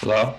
Hello?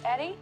Eddie?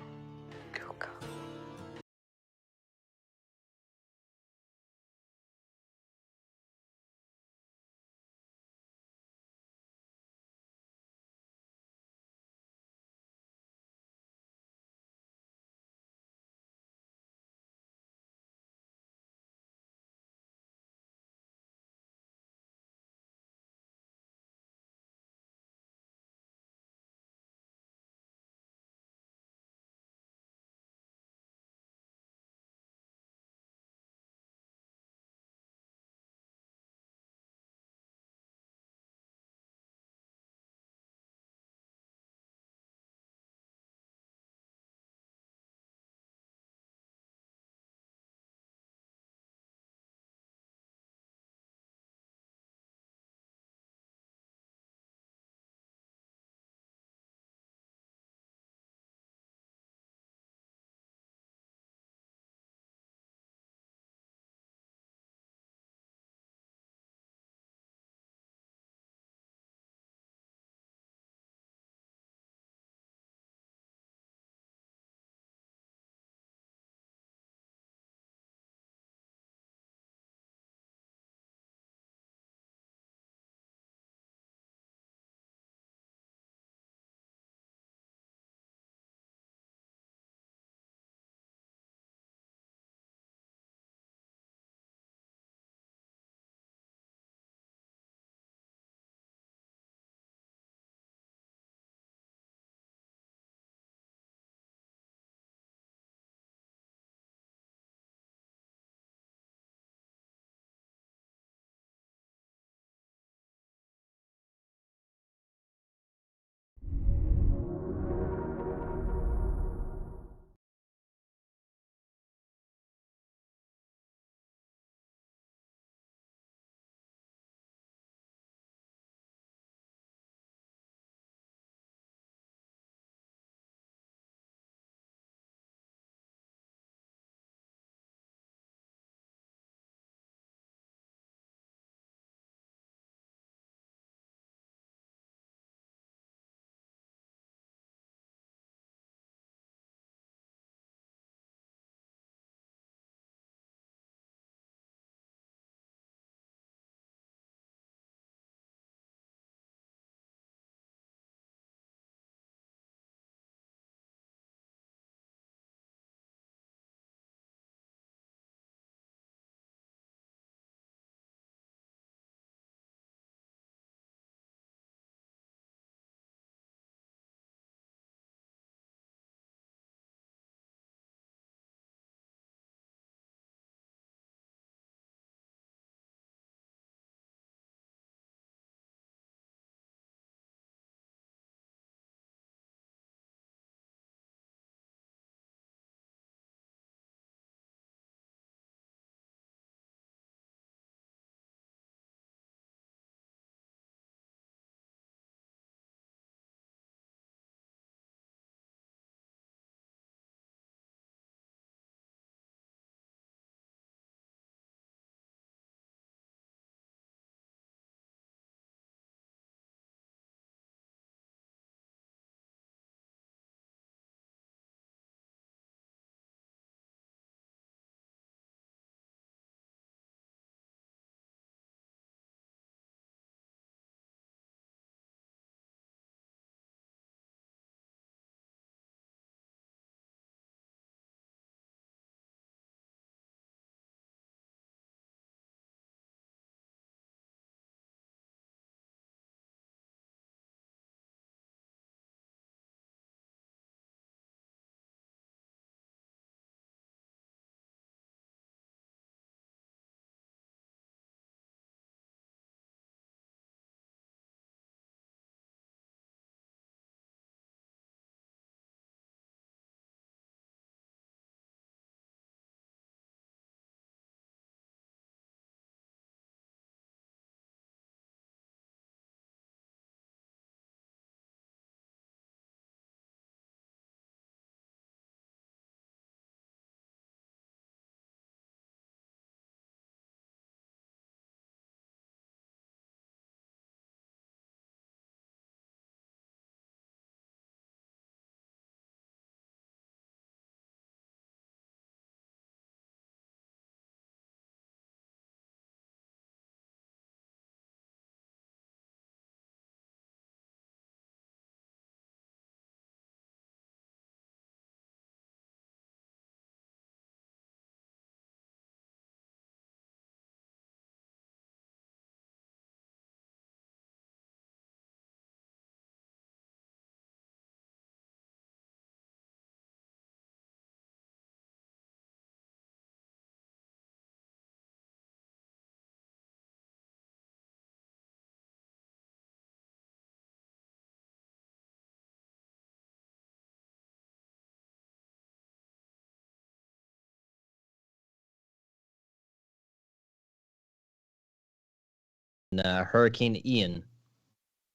Hurricane Ian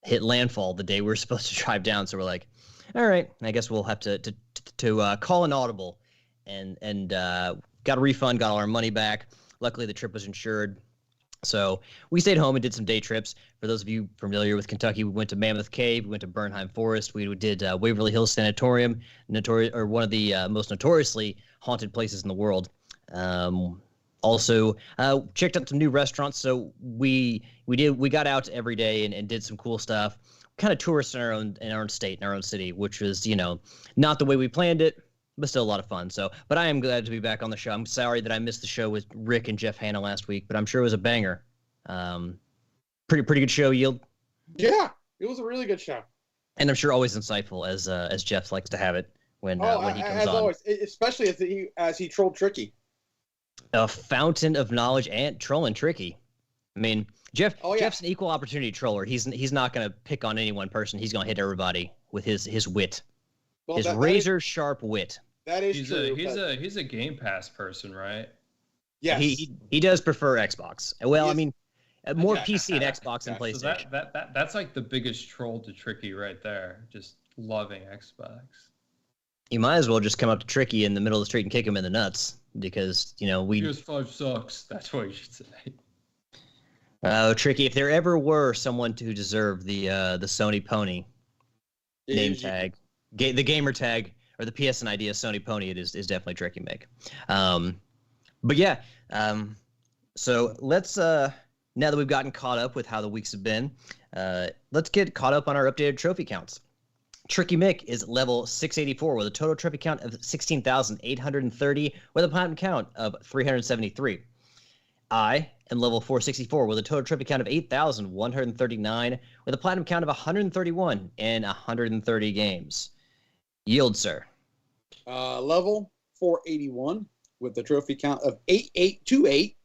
hit landfall the day we were supposed to drive down. So we're like, all right, I guess we'll have to call an audible, and got a refund, got all our money back. Luckily, the trip was insured. So we stayed home and did some day trips. For those of you familiar with Kentucky, we went to Mammoth Cave, we went to Bernheim Forest, we did Waverly Hills Sanatorium, one of the most notoriously haunted places in the world. Also, checked out some new restaurants. So we got out every day and did some cool stuff. Kind of tourists in our own state, in our own city, which was not the way we planned it, but still a lot of fun. So, but I am glad to be back on the show. I'm sorry that I missed the show with Rick and Jeff Hanna last week, but I'm sure it was a banger. Pretty good show, Yield. Yeah, it was a really good show, and I'm sure always insightful as Jeff likes to have it when he comes as on. Always, especially as he trolled Tricky. A fountain of knowledge and trolling Tricky. I mean, Jeff's an equal opportunity troller. He's not going to pick on any one person. He's going to hit everybody with his wit, his razor sharp wit. That is true. He's a Game Pass person, right? Yes. He does prefer Xbox. Well, I mean, more PC and Xbox and PlayStation. So that's like the biggest troll to Tricky right there. Just loving Xbox. You might as well just come up to Tricky in the middle of the street and kick him in the nuts because PS5 sucks. That's what you should say. Tricky. If there ever were someone who deserved the Sony Pony name tag, the gamer tag, or the PSN ID of Sony Pony, it is definitely Tricky Mick. But yeah, so let's now that we've gotten caught up with how the weeks have been, let's get caught up on our updated trophy counts. Tricky Mick is level 684 with a total trophy count of 16,830 with a platinum count of 373. I am level 464 with a total trophy count of 8,139 with a platinum count of 131 in 130 games. Yield, sir. Level 481 with a trophy count of 8828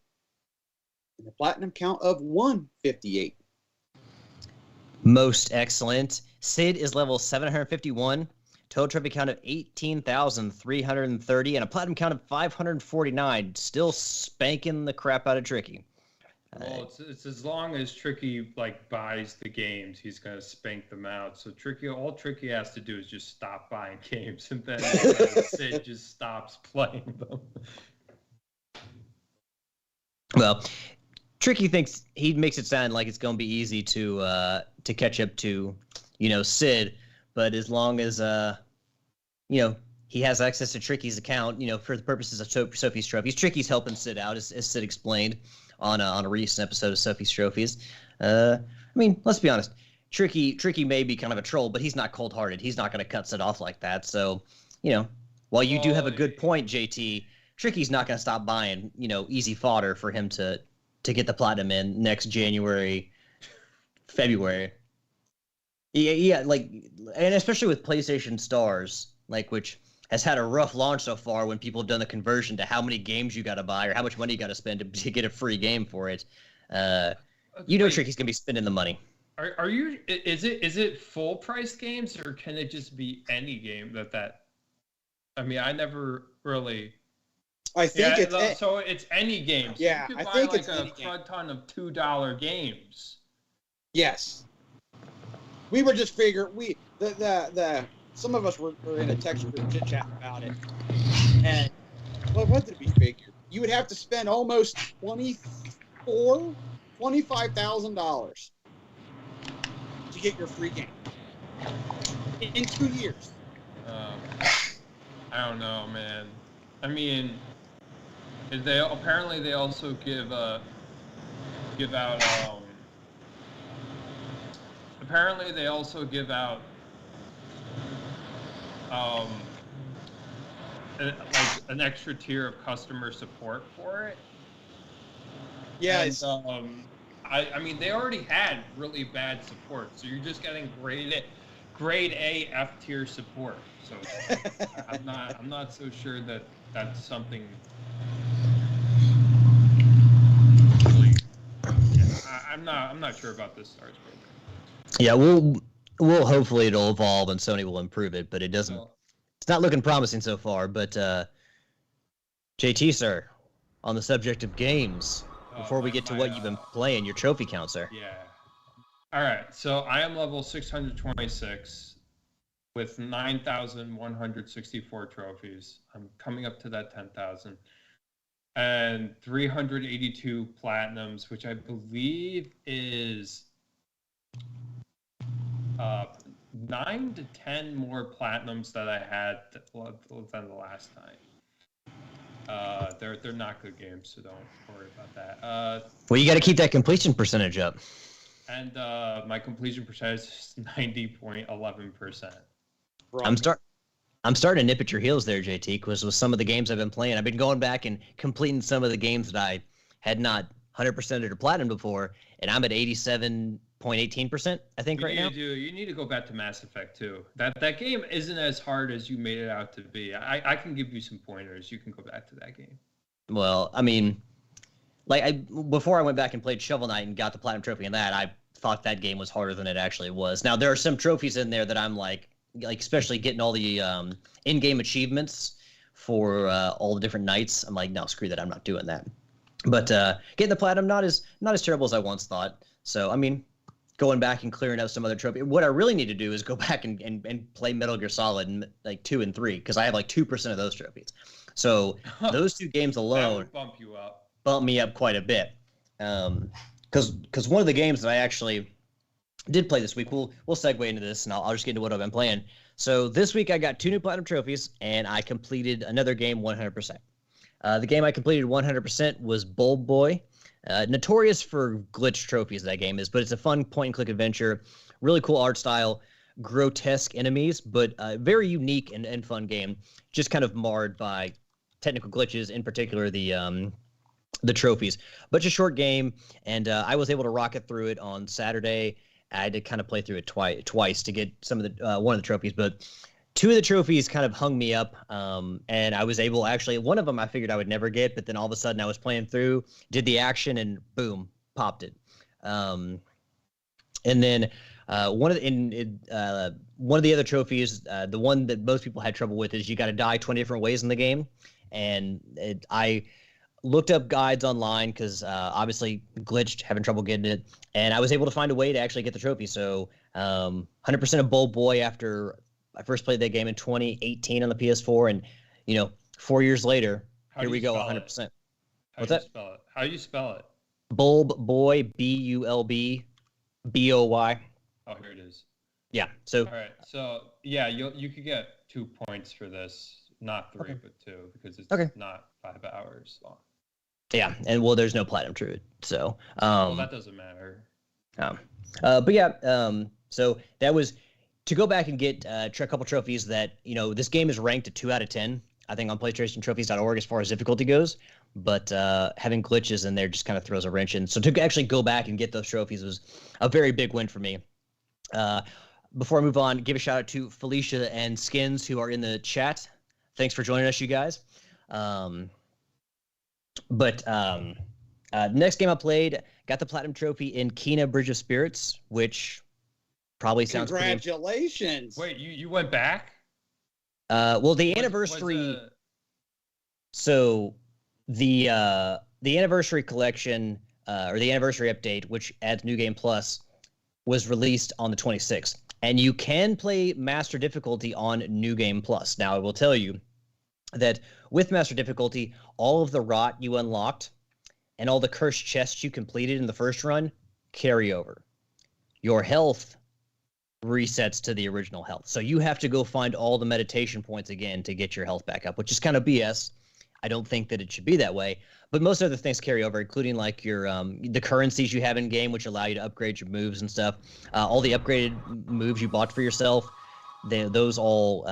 and a platinum count of 158. Most excellent. Sid is level 751, total trophy count of 18,330, and a platinum count of 549. Still spanking the crap out of Tricky. Well, it's as long as Tricky buys the games, he's gonna spank them out. So all Tricky has to do is just stop buying games, and then Sid just stops playing them. Well, Tricky thinks he makes it sound like it's gonna be easy to catch up to, Sid, but as long as he has access to Tricky's account, for the purposes of Sophie's Trophies, Tricky's helping Sid out, as Sid explained on a recent episode of Sophie's Trophies. I mean, let's be honest, Tricky may be kind of a troll, but he's not cold-hearted. He's not going to cut Sid off like that. So, while you do have a good point, JT, Tricky's not going to stop buying, easy fodder for him to get the platinum in next January, February. Yeah, and especially with PlayStation Stars, which has had a rough launch so far when people have done the conversion to how many games you got to buy or how much money you got to spend to get a free game for it. Tricky's gonna be spending the money. Are you? Is it full price games or can it just be any game that? I mean, I never really. I think so it's any game. So yeah, you could I buy think like it's a crud ton of $2 games. Yes. We were just figuring some of us were in a text group chit-chat about it, and what did we figure? You would have to spend almost $25,000 to get your free game in 2 years. I don't know, man. I mean, they also give out. Apparently, they also give out an extra tier of customer support for it. Yes. And, I mean, they already had really bad support, so you're just getting grade A F tier support. So I'm not so sure that that's something. Really, I'm not sure about this Stars program. Yeah, we'll hopefully it'll evolve and Sony will improve it, but it doesn't. It's not looking promising so far. But JT, sir, on the subject of games, before we get to what you've been playing, your trophy count, sir. Yeah. All right. So I am level 626 with 9,164 trophies. I'm coming up to that 10,000. And 382 platinums, which I believe is 9 to 10 more platinums that I had than the last time. They're not good games, so don't worry about that. Well, you got to keep that completion percentage up. And my completion percentage is 90.11%. I'm starting to nip at your heels there, JT, because with some of the games I've been playing, I've been going back and completing some of the games that I had not 100%ed or platinum before, and I'm at 87.18%, I think, right now. You need to go back to Mass Effect 2. That game isn't as hard as you made it out to be. I can give you some pointers. You can go back to that game. Well, I mean, before I went back and played Shovel Knight and got the platinum trophy in that, I thought that game was harder than it actually was. Now, there are some trophies in there that I'm like especially getting all the in-game achievements for all the different knights. I'm like, no, screw that. I'm not doing that. But getting the platinum, not as terrible as I once thought. So, I mean, going back and clearing out some other trophy. What I really need to do is go back and play Metal Gear Solid in, 2 and 3, because I have 2% of those trophies. So those two games alone bump me up quite a bit. Because one of the games that I actually did play this week, we'll segue into this, and I'll just get into what I've been playing. So this week I got 2 new platinum trophies, and I completed another game 100%. The game I completed 100% was Bulb Boy. Notorious for glitch trophies, that game is, but it's a fun point-and-click adventure, really cool art style, grotesque enemies, but very unique and fun game, just kind of marred by technical glitches, in particular the trophies. But it's a short game, and I was able to rocket through it on Saturday. I had to kind of play through it twice to get some of the one of the trophies, but 2 of the trophies kind of hung me up, and I was able, actually, one of them I figured I would never get, but then all of a sudden I was playing through, did the action, and boom, popped it. And then one of the other trophies, the one that most people had trouble with, is you got to die 20 different ways in the game, and I looked up guides online because obviously glitched, having trouble getting it, and I was able to find a way to actually get the trophy. So 100% of Bulb Boy after I first played that game in 2018 on the PS4, and 4 years later, here we go, 100%. What's that? How do you spell it? Bulb Boy, BULB BOY. Oh, here it is. Yeah. So. All right. So yeah, you could get 2 points for this, not 3, but 2, because it's not 5 hours long. Yeah, and well, there's no platinum to it, so. Well, that doesn't matter. But yeah, so that was to go back and get a couple trophies that this game is ranked a 2 out of 10, I think, on PlayStationTrophies.org as far as difficulty goes. But having glitches in there just kind of throws a wrench in. So to actually go back and get those trophies was a very big win for me. Before I move on, give a shout out to Felicia and Skins who are in the chat. Thanks for joining us, you guys. Next game I played, got the platinum trophy in Kena Bridge of Spirits, which probably sounds congratulations. Wait, you went back? Well, the anniversary. So the anniversary collection or the anniversary update, which adds New Game Plus, was released on the 26th, and you can play Master Difficulty on New Game Plus. Now, I will tell you that with Master Difficulty, all of the rot you unlocked and all the cursed chests you completed in the first run carry over. Your health resets to the original health. So you have to go find all the meditation points again to get your health back up, which is kind of BS. I don't think that it should be that way. But most other things carry over, including like your the currencies you have in game, which allow you to upgrade your moves and stuff. All the upgraded moves you bought for yourself, those all,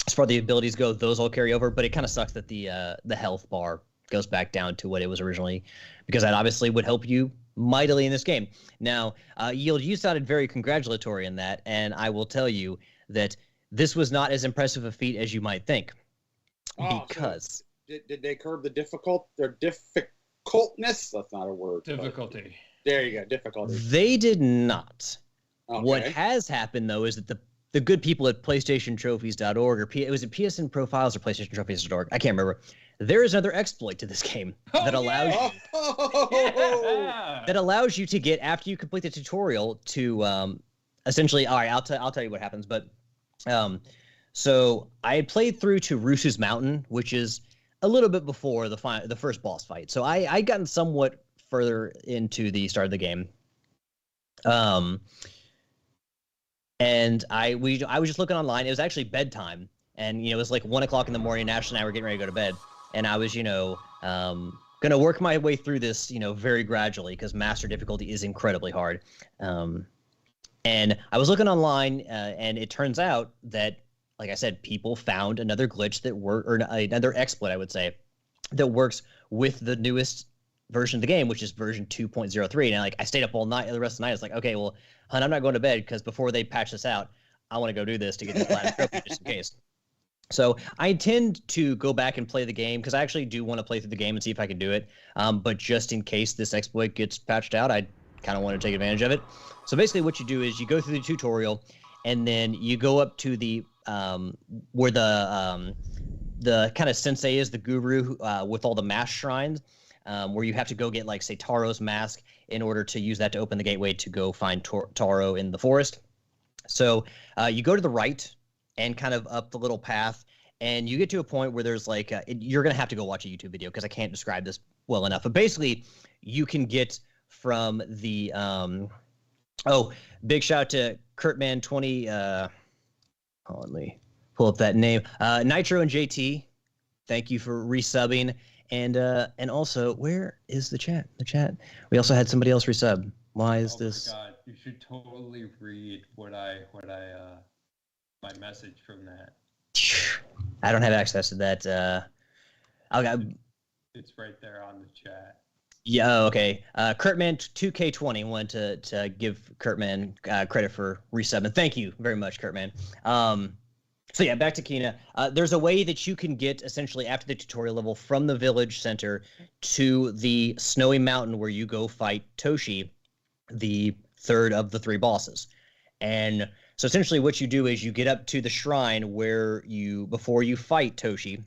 as far as the abilities go, those all carry over. But it kind of sucks that the health bar goes back down to what it was originally, because that obviously would help you mightily in this game. Now, Yield, you sounded very congratulatory in that, and I will tell you that this was not as impressive a feat as you might think. Because did they curb the difficultness? That's not a word. Difficulty. There you go, difficulty. They did not. Okay. What has happened, though, is that the the good people at PlayStationTrophies.org, or it was it PSN Profiles or PlayStationTrophies.org? I can't remember. There is another exploit to this game that allows Yeah. that allows you to get, after you complete the tutorial, to essentially. All right, I'll tell you what happens. But so I had played through to Rusu's Mountain, which is a little bit before the first boss fight. So I'd gotten somewhat further into the start of the game. And I was just looking online. It was actually bedtime, and it was like 1 o'clock in the morning. Ashley and I were getting ready to go to bed, and I was gonna work my way through this very gradually, because master difficulty is incredibly hard. And I was looking online, and it turns out that, like I said, people found another glitch or another exploit, I would say, that works with the newest version of the game, which is version 2.03. And I stayed up all night, the rest of the night. It's like, okay, well, hun, I'm not going to bed, because before they patch this out, I want to go do this to get this platinum trophy just in case. So I intend to go back and play the game, because I actually do want to play through the game and see if I can do it. But just in case this exploit gets patched out, I kind of want to take advantage of it. So basically what you do is you go through the tutorial, and then you go up to the where the kind of sensei is, the guru, with all the mask shrines, where you have to go get, like, say, Taro's mask in order to use that to open the gateway to go find Taro in the forest. So you go to the right and kind of up the little path, and you get to a point where there's like you're going to have to go watch a YouTube video, because I can't describe this well enough. But basically, you can get from the big shout out to Kurtman20. Hold on, let me pull up that name. Nitro and JT, thank you for resubbing. And also, where is the chat? The chat. We also had somebody else resub. Why is this? Oh my God, you should totally read what I my message from that. I don't have access to that. It's right there on the chat. Yeah, okay. Kurtman 2K20 wanted to give Kurtman credit for resubbing. Thank you very much, Kurtman. So yeah, back to Kina. There's a way that you can get, essentially, after the tutorial level, from the village center to the snowy mountain where you go fight Toshi, the third of the 3 bosses. And so essentially what you do is you get up to the shrine where before you fight Toshi,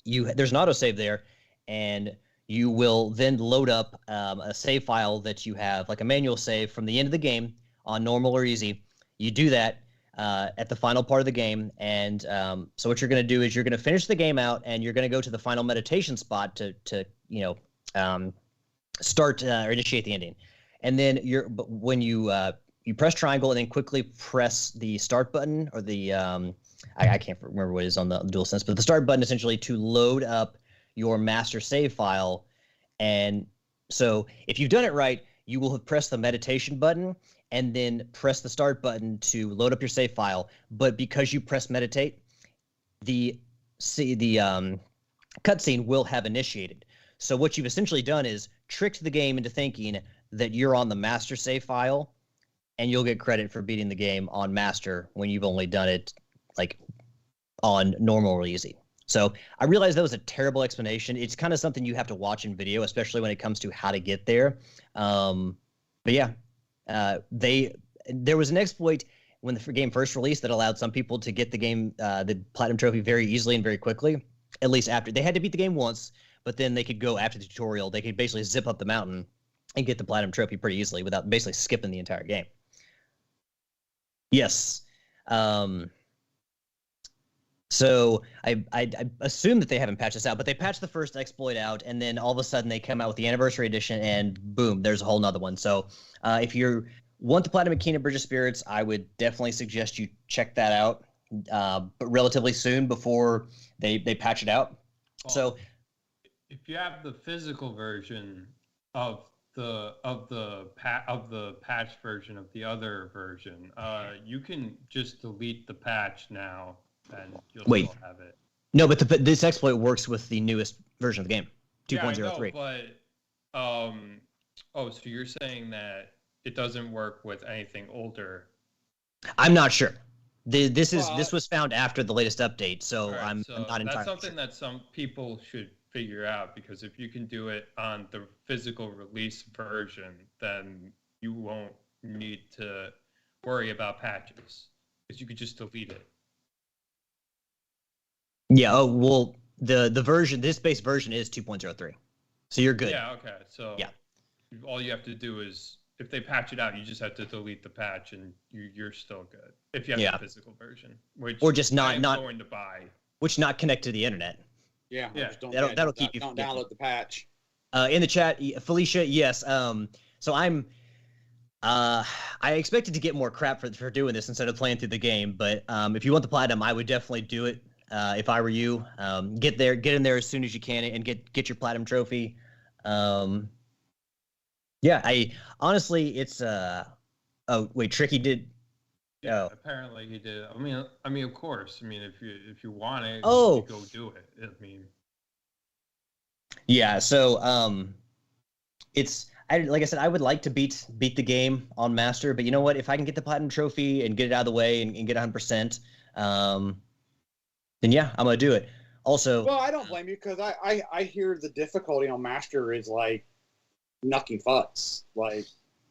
there's an autosave there, and you will then load up a save file that you have, like a manual save from the end of the game on normal or easy. You do that at the final part of the game, and so what you're going to do is you're going to finish the game out, and you're going to go to the final meditation spot to start or initiate the ending. And then when you press triangle and then quickly press the start button, or the I can't remember what it is on the DualSense, but the start button, essentially, to load up your master save file. And so if you've done it right, you will have pressed the meditation button and then press the start button to load up your save file. But because you press meditate, the cutscene will have initiated. So what you've essentially done is tricked the game into thinking that you're on the master save file, and you'll get credit for beating the game on master when you've only done it like on normal or easy. So I realized that was a terrible explanation. It's kind of something you have to watch in video, especially when it comes to how to get there. But yeah, there was an exploit when the game first released that allowed some people to get the game, the platinum trophy, very easily and very quickly. At least after they had to beat the game once, but then they could go after the tutorial. They could basically zip up the mountain and get the platinum trophy pretty easily without basically skipping the entire game. Yes. So I assume that they haven't patched this out, but they patched the first exploit out, and then all of a sudden they come out with the anniversary edition, and boom, there's a whole nother one. So if you want the Platinum Kena Bridge of Spirits, I would definitely suggest you check that out, but relatively soon before they patch it out. Well, so if you have the physical version of the patch version of the other version, you can just delete the patch now, and you'll still have it. No, but this exploit works with the newest version of the game, 2.03. Yeah, but so you're saying that it doesn't work with anything older? I'm not sure. This was found after the latest update, so right, I'm not entirely sure. That's something that some people should figure out, because if you can do it on the physical release version, then you won't need to worry about patches, because you could just delete it. Yeah. Oh well, this base version is 2.03, so you're good. Yeah. Okay. So yeah, all you have to do is if they patch it out, you just have to delete the patch, and you're still good. If you have the physical version, or just not going to buy, which not connect to the internet. Yeah. That'll keep you. Don't download the patch. In the chat, Felicia, yes. So I'm. I expected to get more crap for doing this instead of playing through the game, but if you want the platinum, I would definitely do it. If I were you, get in there as soon as you can, and get your platinum trophy. Yeah, I honestly, it's Oh wait, Tricky did. Yeah, apparently he did. I mean, of course. I mean, if you want it, you go do it. I mean. Yeah. So like I said, I would like to beat the game on Master, but you know what? If I can get the platinum trophy and get it out of the way and get 100%, then yeah, I'm gonna do it. Also, well, I don't blame you because I hear the difficulty on Master is like knucking fucks. Like,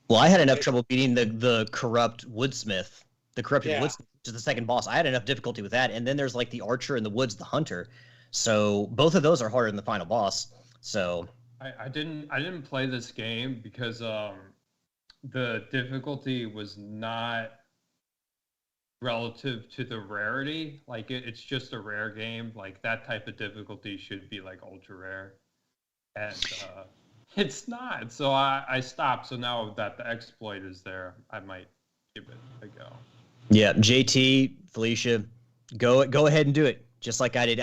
well, I had enough trouble beating the corrupt woodsmith, the corrupted woodsmith, which is the second boss. I had enough difficulty with that, and then there's like the archer in the woods, the hunter. So both of those are harder than the final boss. So. I didn't play this game because the difficulty was not relative to the rarity. Like it's just a rare game. Like that type of difficulty should be like ultra rare, and it's not. So I stopped. So now that the exploit is there, I might give it a go. Yeah, JT, Felicia, go ahead and do it just like I did.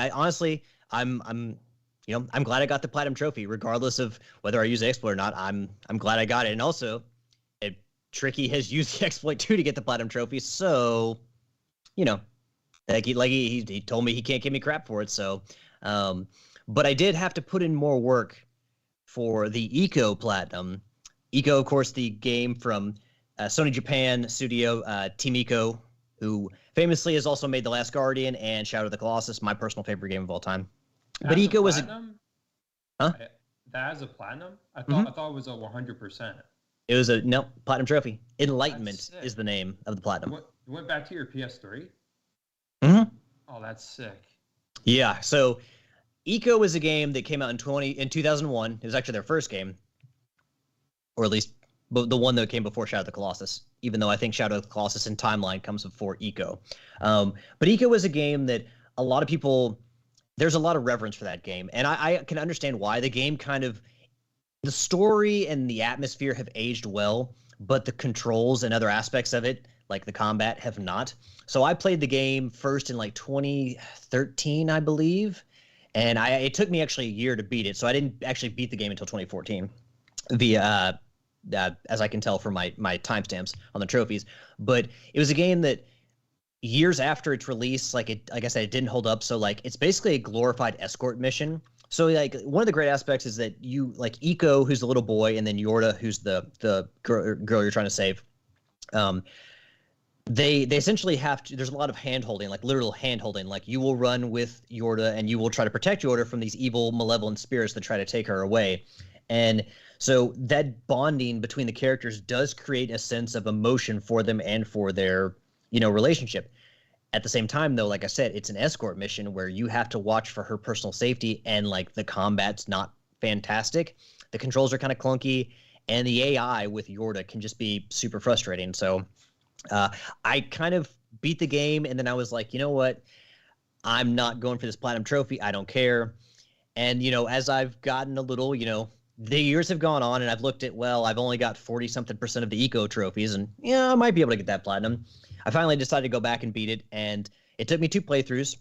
I'm glad I got the platinum trophy, regardless of whether I use the exploit or not. I'm glad I got it, and also, Tricky has used the exploit too to get the platinum trophy. So, he told me he can't give me crap for it. So, but I did have to put in more work for the Eco Platinum. Eco, of course, the game from Sony Japan studio, Team Eco, who famously has also made The Last Guardian and Shadow of the Colossus, my personal favorite game of all time. But Eco was That has a platinum? I thought it was a 100%. It was platinum trophy. Enlightenment is the name of the platinum. You went back to your PS3? Mm-hmm. Oh, that's sick. Yeah. So, Eco was a game that came out in 2001. It was actually their first game, or at least the one that came before Shadow of the Colossus. Even though I think Shadow of the Colossus in timeline comes before Eco. But Eco was a game that a lot of people. There's a lot of reverence for that game, and I can understand why. The game the story and the atmosphere have aged well, but the controls and other aspects of it, like the combat, have not. So I played the game first in like 2013, I believe, and it took me actually a year to beat it. So I didn't actually beat the game until 2014, as I can tell from my timestamps on the trophies. But it was a game that. Years after its release, like I said, it didn't hold up. So like it's basically a glorified escort mission. So like one of the great aspects is that you like Eco, who's the little boy, and then Yorda, who's the girl you're trying to save. They essentially have to. There's a lot of hand holding, like literal hand holding. Like you will run with Yorda, and you will try to protect Yorda from these evil, malevolent spirits that try to take her away. And so that bonding between the characters does create a sense of emotion for them and for their relationship. At the same time, though, like I said, it's an escort mission where you have to watch for her personal safety, and like the combat's not fantastic. The controls are kind of clunky, and the AI with Yorda can just be super frustrating. So I kind of beat the game, and then I was like, you know what? I'm not going for this platinum trophy. I don't care. And, as I've gotten a little, the years have gone on, and I've looked at, I've only got 40-something% of the Eco trophies, and I might be able to get that platinum. I finally decided to go back and beat it, and it took me 2 playthroughs,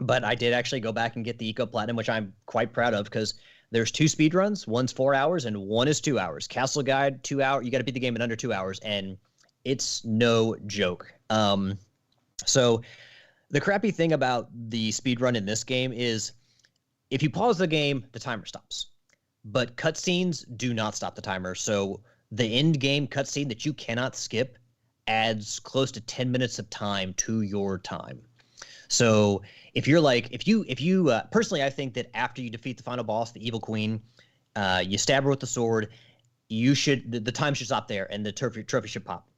but I did actually go back and get the Eco Platinum, which I'm quite proud of because there's 2 speedruns. One's 4 hours and one is 2 hours. Castle Guide, 2 hours. You got to beat the game in under 2 hours, and it's no joke. So the crappy thing about the speedrun in this game is if you pause the game, the timer stops. But cutscenes do not stop the timer. So the end game cutscene that you cannot skip adds close to 10 minutes of time to your time. So if you're like, if you personally, I think that after you defeat the final boss, the evil queen, you stab her with the sword, the time should stop there and the trophy should pop.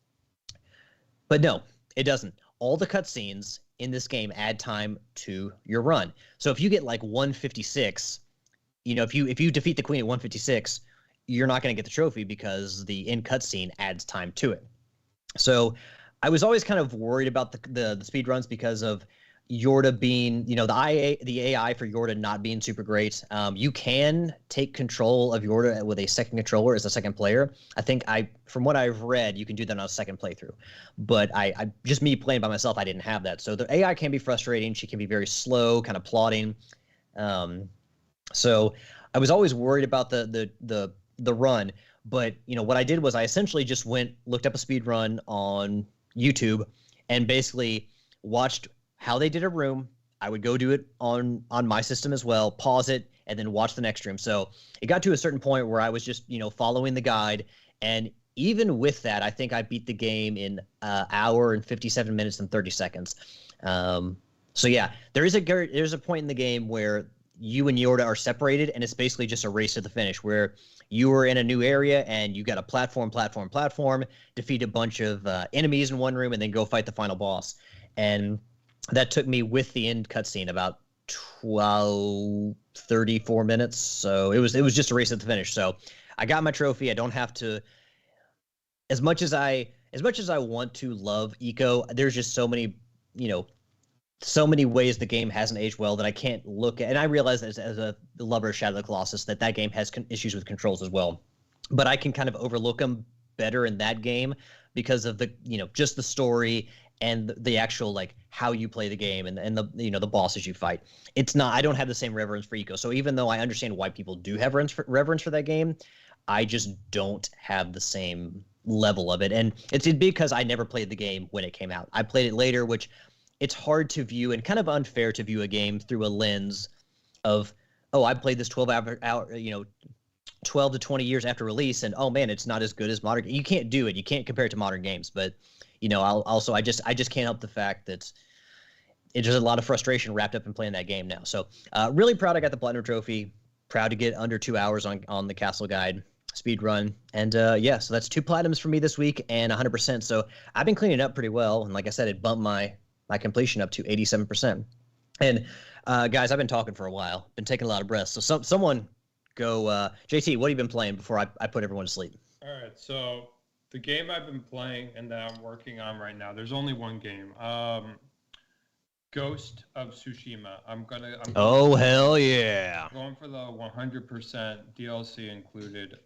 But no, it doesn't. all the cutscenes in this game add time to your run. So if you get like 156, if you defeat the queen at 156, you're not going to get the trophy because the end cutscene adds time to it. So I was always kind of worried about the speed runs because of Yorda being, the AI for Yorda not being super great. You can take control of Yorda with a second controller as a second player. I think from what I've read, you can do that on a second playthrough. But I just me playing by myself, I didn't have that. So the AI can be frustrating. She can be very slow, kind of plodding. So I was always worried about the run. But what I did was I essentially just looked up a speed run on YouTube and basically watched how they did a room. I would go do it on my system as well, pause it, and then watch the next room. So it got to a certain point where I was just, following the guide. And even with that, I think I beat the game in an hour and 57 minutes and 30 seconds. So yeah, there's a point in the game where you and Yorda are separated, and it's basically just a race to the finish where you are in a new area and you got a platform, defeat a bunch of enemies in one room, and then go fight the final boss. And that took me with the end cutscene about 34 minutes. So it was just a race at the finish. So I got my trophy. I don't have to, as much as I want to love Eco, there's just so many ways the game hasn't aged well that I can't look at. And I realize as a lover of Shadow of the Colossus that game has issues with controls as well. But I can kind of overlook them better in that game because of the, just the story and the actual, like, how you play the game and the, the bosses you fight. I don't have the same reverence for Eco. So even though I understand why people do have reverence for that game, I just don't have the same level of it. And it's because I never played the game when it came out. I played it later, which it's hard to view and kind of unfair to view a game through a lens of, oh, I played this 12 to 20 years after release, and oh man, it's not as good as modern. You can't do it. You can't compare it to modern games. But I just can't help the fact that it's just a lot of frustration wrapped up in playing that game now. So really proud I got the Platinum Trophy. Proud to get under 2 hours on the Castle Guide speed run. And so that's 2 platinums for me this week and 100%. So I've been cleaning up pretty well. And like I said, it bumped my completion up to 87%. And guys, I've been talking for a while, been taking a lot of breaths. So someone go, JT, what have you been playing before I put everyone to sleep? All right. So the game I've been playing and that I'm working on right now, there's only one game. Ghost of Tsushima. Hell yeah. Going for the 100% DLC included.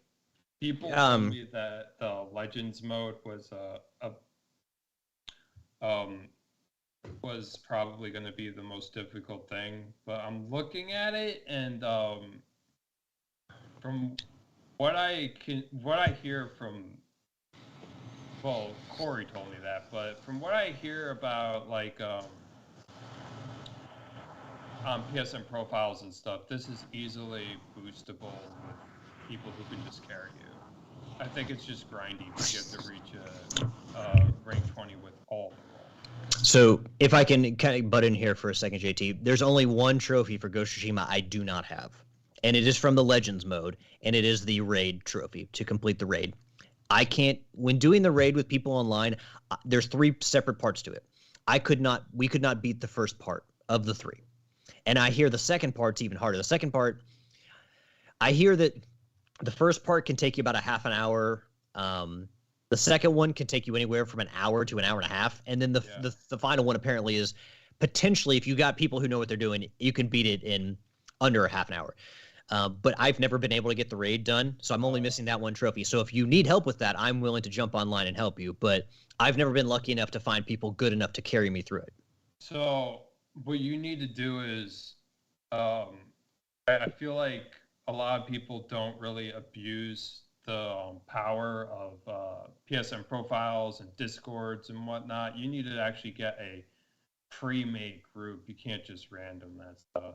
People told me that the Legends mode was probably going to be the most difficult thing, but I'm looking at it, and from what I hear from, well, Corey told me that, but from what I hear about, like, PSN profiles and stuff, this is easily boostable with people who can just carry you. I think it's just grindy, but you have to reach a rank 20 with all the roles. So if I can kind of butt in here for a second, JT, there's only one trophy for Ghost of Tsushima I do not have, and it is from the Legends mode, and it is the raid trophy to complete the raid. I can't, when doing the raid with people online, there's 3 separate parts to it. We could not beat the first part of the 3. And I hear the second part's even harder. The second part, I hear that the first part can take you about a half an hour. The second one can take you anywhere from an hour to an hour and a half. And then the final one apparently is potentially, if you got people who know what they're doing, you can beat it in under a half an hour. But I've never been able to get the raid done, so I'm only missing that one trophy. So if you need help with that, I'm willing to jump online and help you. But I've never been lucky enough to find people good enough to carry me through it. So what you need to do is, I feel like a lot of people don't really abuse the power of PSN profiles and Discords and whatnot. You need to actually get a pre-made group. You can't just random that stuff.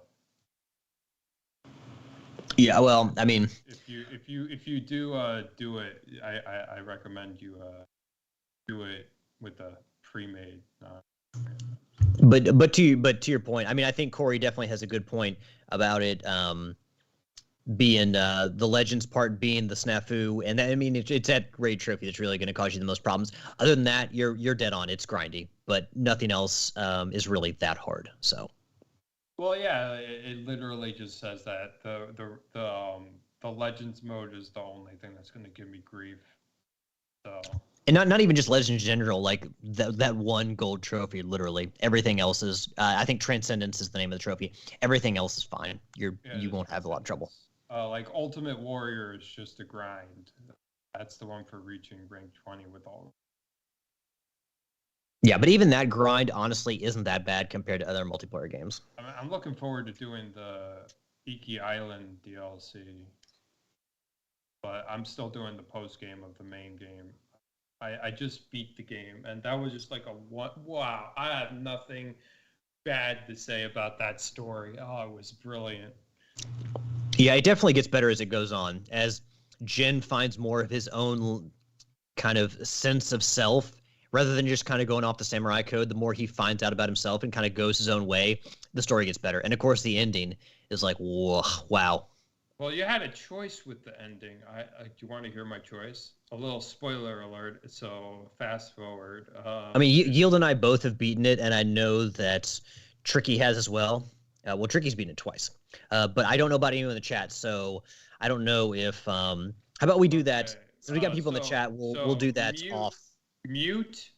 Yeah, well, I mean, if you do it, I recommend you do it with a pre-made. But to your point, I mean, I think Corey definitely has a good point about it. being the Legends part being the snafu, and that, I mean it's that raid trophy that's really going to cause you the most problems. Other than that, you're dead on. It's grindy, but nothing else is really that hard. So. Well, yeah, it literally just says that the Legends mode is the only thing that's going to give me grief. So. And not even just Legends in general, like that one gold trophy. Literally, everything else is. I think Transcendence is the name of the trophy. Everything else is fine. You won't have a lot of trouble. Like Ultimate Warrior is just a grind. That's the one for reaching rank 20 with all. Yeah, but even that grind, honestly, isn't that bad compared to other multiplayer games. I'm looking forward to doing the Iki Island DLC, but I'm still doing the post game of the main game. I just beat the game, and that was just like wow, I have nothing bad to say about that story. Oh, it was brilliant. Yeah, it definitely gets better as it goes on. As Jin finds more of his own kind of sense of self, rather than just kind of going off the samurai code, the more he finds out about himself and kind of goes his own way, the story gets better. And of course, the ending is like, whoa, wow. Well, you had a choice with the ending. Do you want to hear my choice? A little spoiler alert. So fast forward. I mean, Yield and I both have beaten it, and I know that Tricky has as well. Well, Tricky's beaten it twice, but I don't know about anyone in the chat, so I don't know if. How about we do that? Since we got people in the chat, we'll do that off. Mute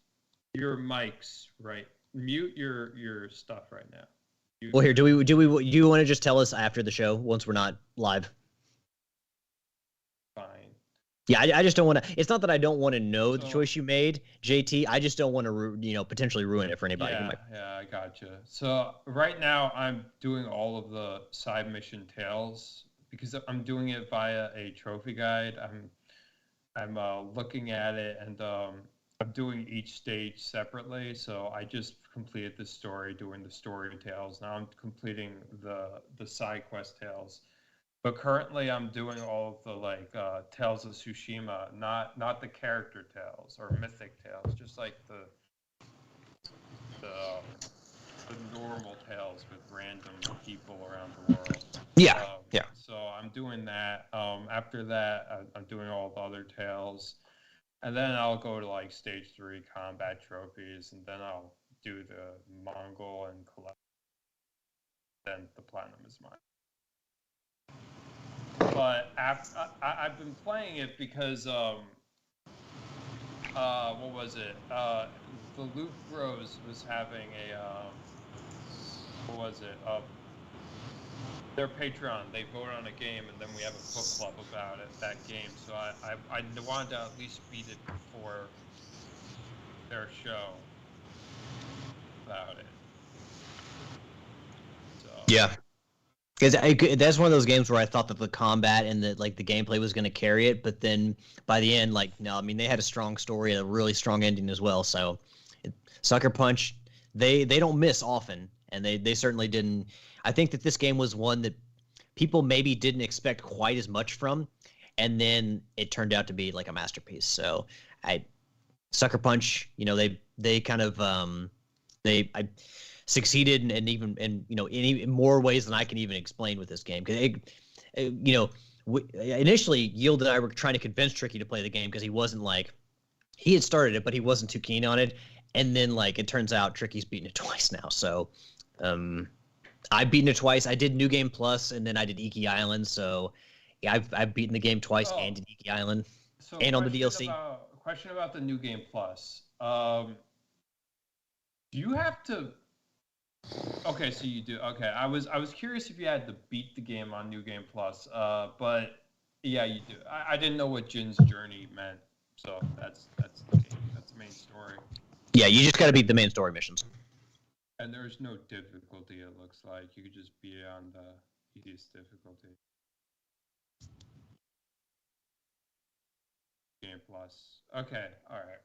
your mics, right? Mute your stuff right now. Well, here, do you want to just tell us after the show once we're not live? Fine. Yeah, I just don't want to. It's not that I don't want to know the choice you made, JT. I just don't want to, potentially ruin it for anybody. Yeah, I gotcha. So right now I'm doing all of the side mission tales because I'm doing it via a trophy guide. I'm looking at it, and I'm doing each stage separately. So I just completed the story, doing the story tales. Now I'm completing the side quest tales. But currently I'm doing all of the Tales of Tsushima, not the character tales or mythic tales, just like the normal tales with random people around the world. Yeah. So I'm doing that. After that, I'm doing all the other tales. And then I'll go to stage 3 combat trophies, and then I'll do the Mongol and collect. Then the platinum is mine. But I've been playing it because what was it? The Loot Bros was having their Patreon. They vote on a game, and then we have a book club about that game. So I wanted to at least beat it before their show about it. So. Yeah. Because that's one of those games where I thought that the combat and the gameplay was going to carry it, but then by the end, no, I mean they had a strong story and a really strong ending as well. So, Sucker Punch, they don't miss often, and they certainly didn't. I think that this game was one that people maybe didn't expect quite as much from, and then it turned out to be like a masterpiece. So, Sucker Punch, they kind of I succeeded in even more ways than I can even explain with this game. Because initially Yield and I were trying to convince Tricky to play the game because he wasn't he had started it, but he wasn't too keen on it. And then it turns out Tricky's beaten it twice now. So I've beaten it twice. I did New Game Plus, and then I did Iki Island. So yeah, I've beaten the game twice and did Iki Island, and on the DLC. Question about the New Game Plus. Do you have to? Okay, so you do. Okay, I was curious if you had to beat the game on New Game Plus, but yeah, you do. I didn't know what Jin's journey meant, so that's the game. That's the main story. Yeah, you just got to beat the main story missions. And there's no difficulty. It looks like you could just be on the easiest difficulty. Game Plus. Okay, all right.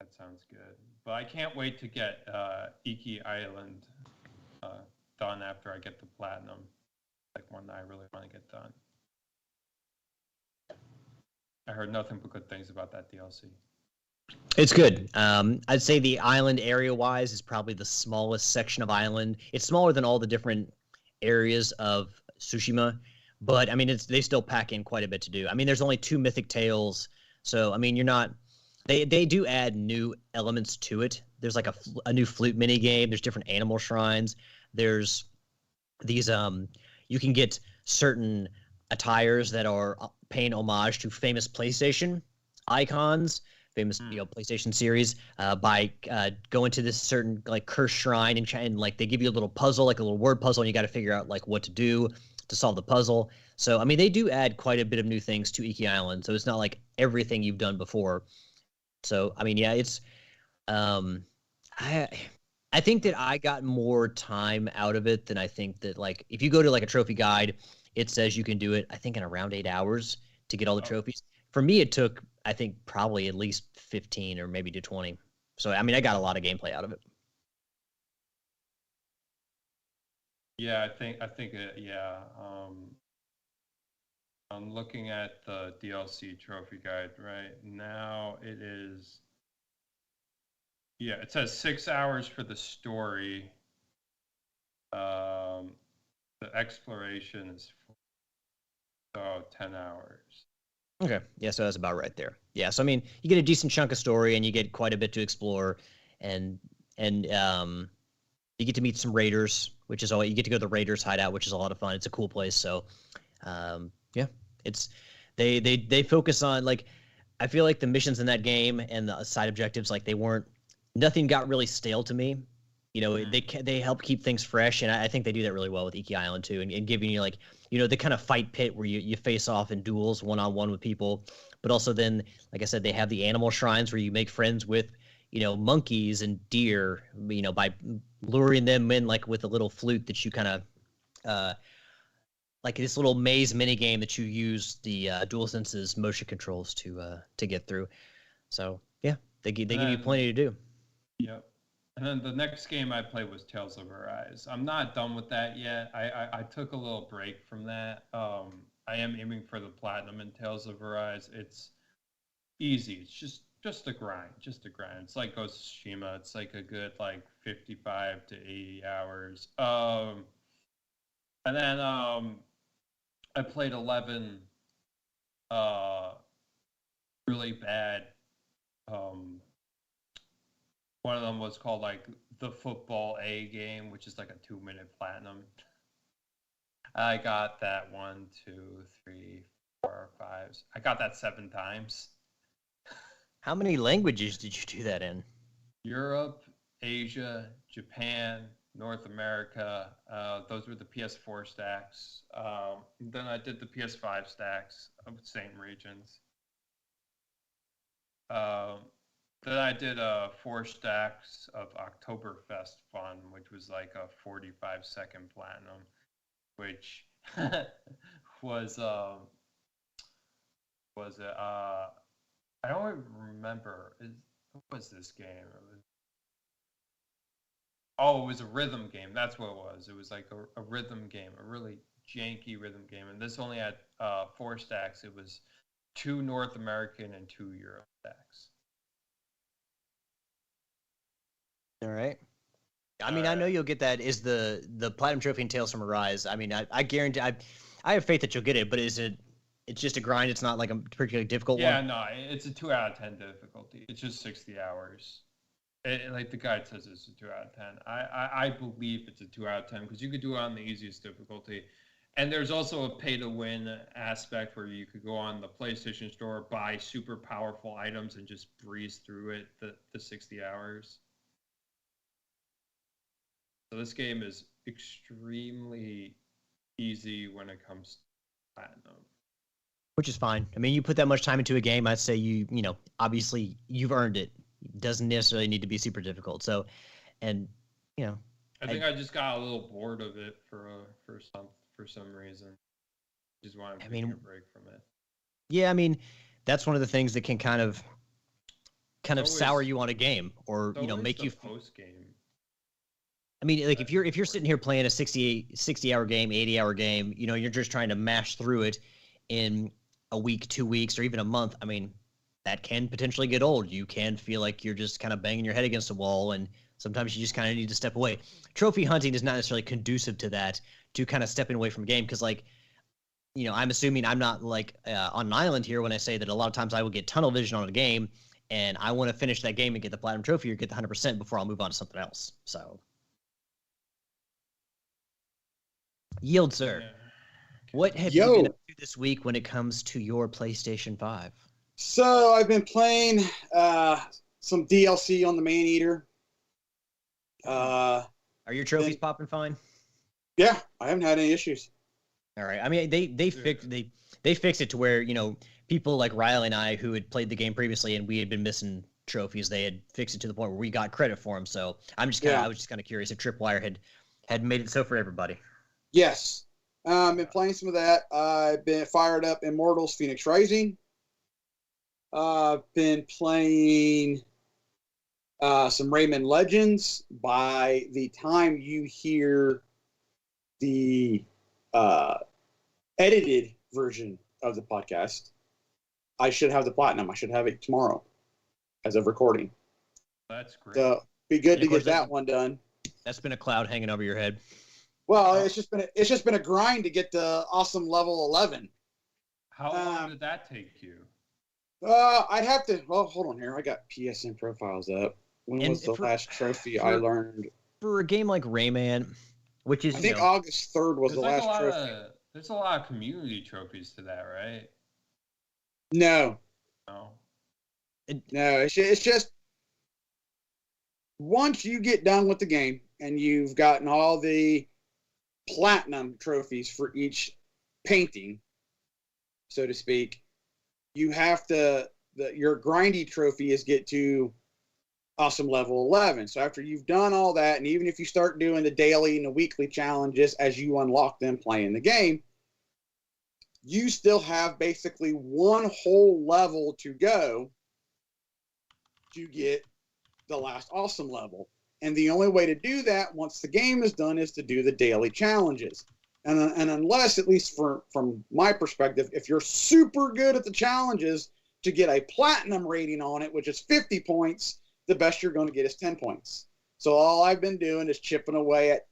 That sounds good. But I can't wait to get Iki Island done after I get the platinum. One that I really want to get done. I heard nothing but good things about that DLC. It's good. I'd say the island area-wise is probably the smallest section of island. It's smaller than all the different areas of Tsushima, but I mean, they still pack in quite a bit to do. I mean, there's only 2 mythic tales, so I mean, you're not. They do add new elements to it. There's like a new flute mini game. There's different animal shrines. There's these you can get certain attires that are paying homage to famous PlayStation icons, famous PlayStation series, by going to this certain like cursed shrine and like they give you a little puzzle, like a little word puzzle, and you got to figure out like what to do to solve the puzzle. So I mean, they do add quite a bit of new things to Iki Island. So it's not like everything you've done before. So I mean, yeah, it's I think that I got more time out of it than I think that, like, if you go to like a trophy guide, it says you can do it, I think, in around 8 hours to get all the trophies. For me, it took, I think, probably at least 15 or maybe to 20. So, I mean, I got a lot of gameplay out of it. Yeah, yeah. I'm looking at the DLC trophy guide right now. It is, yeah, it says 6 hours for the story. The exploration is 10 hours. Okay. Yeah, so that's about right there. Yeah, so I mean, you get a decent chunk of story and you get quite a bit to explore, and you get to meet some raiders, which is all. You get to go to the raiders hideout, which is a lot of fun. It's a cool place. So, yeah, it's they focus on, like, I feel like the missions in that game and the side objectives, like, nothing got really stale to me. You know, they help keep things fresh, and I think they do that really well with Iki Island too, and giving you, like, you know, the kind of fight pit where you face off in duels one-on-one with people, but also then, like I said, they have the animal shrines where you make friends with, you know, monkeys and deer, you know, by luring them in, like, with a little flute that you kind of, like this little maze mini game that you use the DualSense's motion controls to get through. So yeah, they give you plenty to do. Yep. And then the next game I played was Tales of Arise. I'm not done with that yet. I took a little break from that. I am aiming for the platinum in Tales of Arise. It's easy. It's just a grind. It's like Ghost of Tsushima. It's like a good, like, 55 to 80 hours. And then I played 11 really bad. One of them was called, like, the Football A game, which is like a 2-minute platinum. I got that 1, 2, 3, 4, 5. I got that 7 times. How many languages did you do that in? Europe, Asia, Japan, North America. Those were the PS4 stacks. Then I did the PS5 stacks of the same regions. Then I did 4 stacks of Oktoberfest Fun, which was like a 45-second platinum, which was it? I don't even remember. What was this game? It was a rhythm game. That's what it was. It was like a rhythm game, a really janky rhythm game. And this only had 4 stacks. It was 2 North American and 2 Euro stacks. All right. I mean, I know you'll get that. Is the platinum trophy in Tales from Arise? I mean, I guarantee. I have faith that you'll get it. But is it? It's just a grind. It's not like a particularly difficult one. Yeah, no, it's a 2 out of 10 difficulty. It's just 60 hours. Like the guide says, it's a 2 out of 10. I believe it's a 2 out of 10 because you could do it on the easiest difficulty. And there's also a pay-to-win aspect where you could go on the PlayStation Store, buy super powerful items, and just breeze through it the 60 hours. So this game is extremely easy when it comes to platinum. Which is fine. I mean, you put that much time into a game, I'd say you know, obviously you've earned it. It doesn't necessarily need to be super difficult. So, and, you know. I think I just got a little bored of it for some reason. Just wanted to take a break from it. Yeah, I mean, that's one of the things that can kind of sour you on a game, or, you know, make you post game. I mean, like, if you're sitting here playing a 60-hour game, 80-hour game, you know, you're just trying to mash through it in a week, 2 weeks, or even a month. I mean, that can potentially get old. You can feel like you're just kind of banging your head against a wall, and sometimes you just kind of need to step away. Trophy hunting is not necessarily conducive to that, to kind of stepping away from a game, because like, I'm assuming I'm not like on an island here when I say that a lot of times I will get tunnel vision on a game, and I want to finish that game and get the platinum trophy or get the 100% before I'll move on to something else. So, Yield, sir. Yeah. What have you been up to this week when it comes to your PlayStation 5? So I've been playing some DLC on the Man-Eater. Are your trophies popping fine? Yeah, I haven't had any issues. All right. I mean, they fixed it to where, people like Riley and I who had played the game previously and we had been missing trophies, they had fixed it to the point where we got credit for them. So I was just kind of curious if Tripwire had made it so for everybody. Yes. Been playing some of that. I've been fired up Immortals Phoenix Rising. Been playing some Rayman Legends. By the time you hear the edited version of the podcast, I should have the platinum. I should have it tomorrow as of recording. That's great. So be good to get that one done. That's been a cloud hanging over your head. Well, it's just been a grind to get to awesome level 11. How long did that take you? I'd have to. Well, hold on here. I got PSN profiles up. When was the last trophy I learned? For a game like Rayman, which is I think August 3rd was the last trophy. There's a lot of community trophies to that, right? No. No. No, it's just once you get done with the game and you've gotten all the platinum trophies for each painting, so to speak, you have to, your grindy trophy is get to awesome level 11. So after you've done all that, and even if you start doing the daily and the weekly challenges as you unlock them playing the game, you still have basically one whole level to go to get the last awesome level. And the only way to do that once the game is done is to do the daily challenges. And unless, at least from my perspective, if you're super good at the challenges, to get a platinum rating on it, which is 50 points, the best you're going to get is 10 points. So all I've been doing is chipping away at,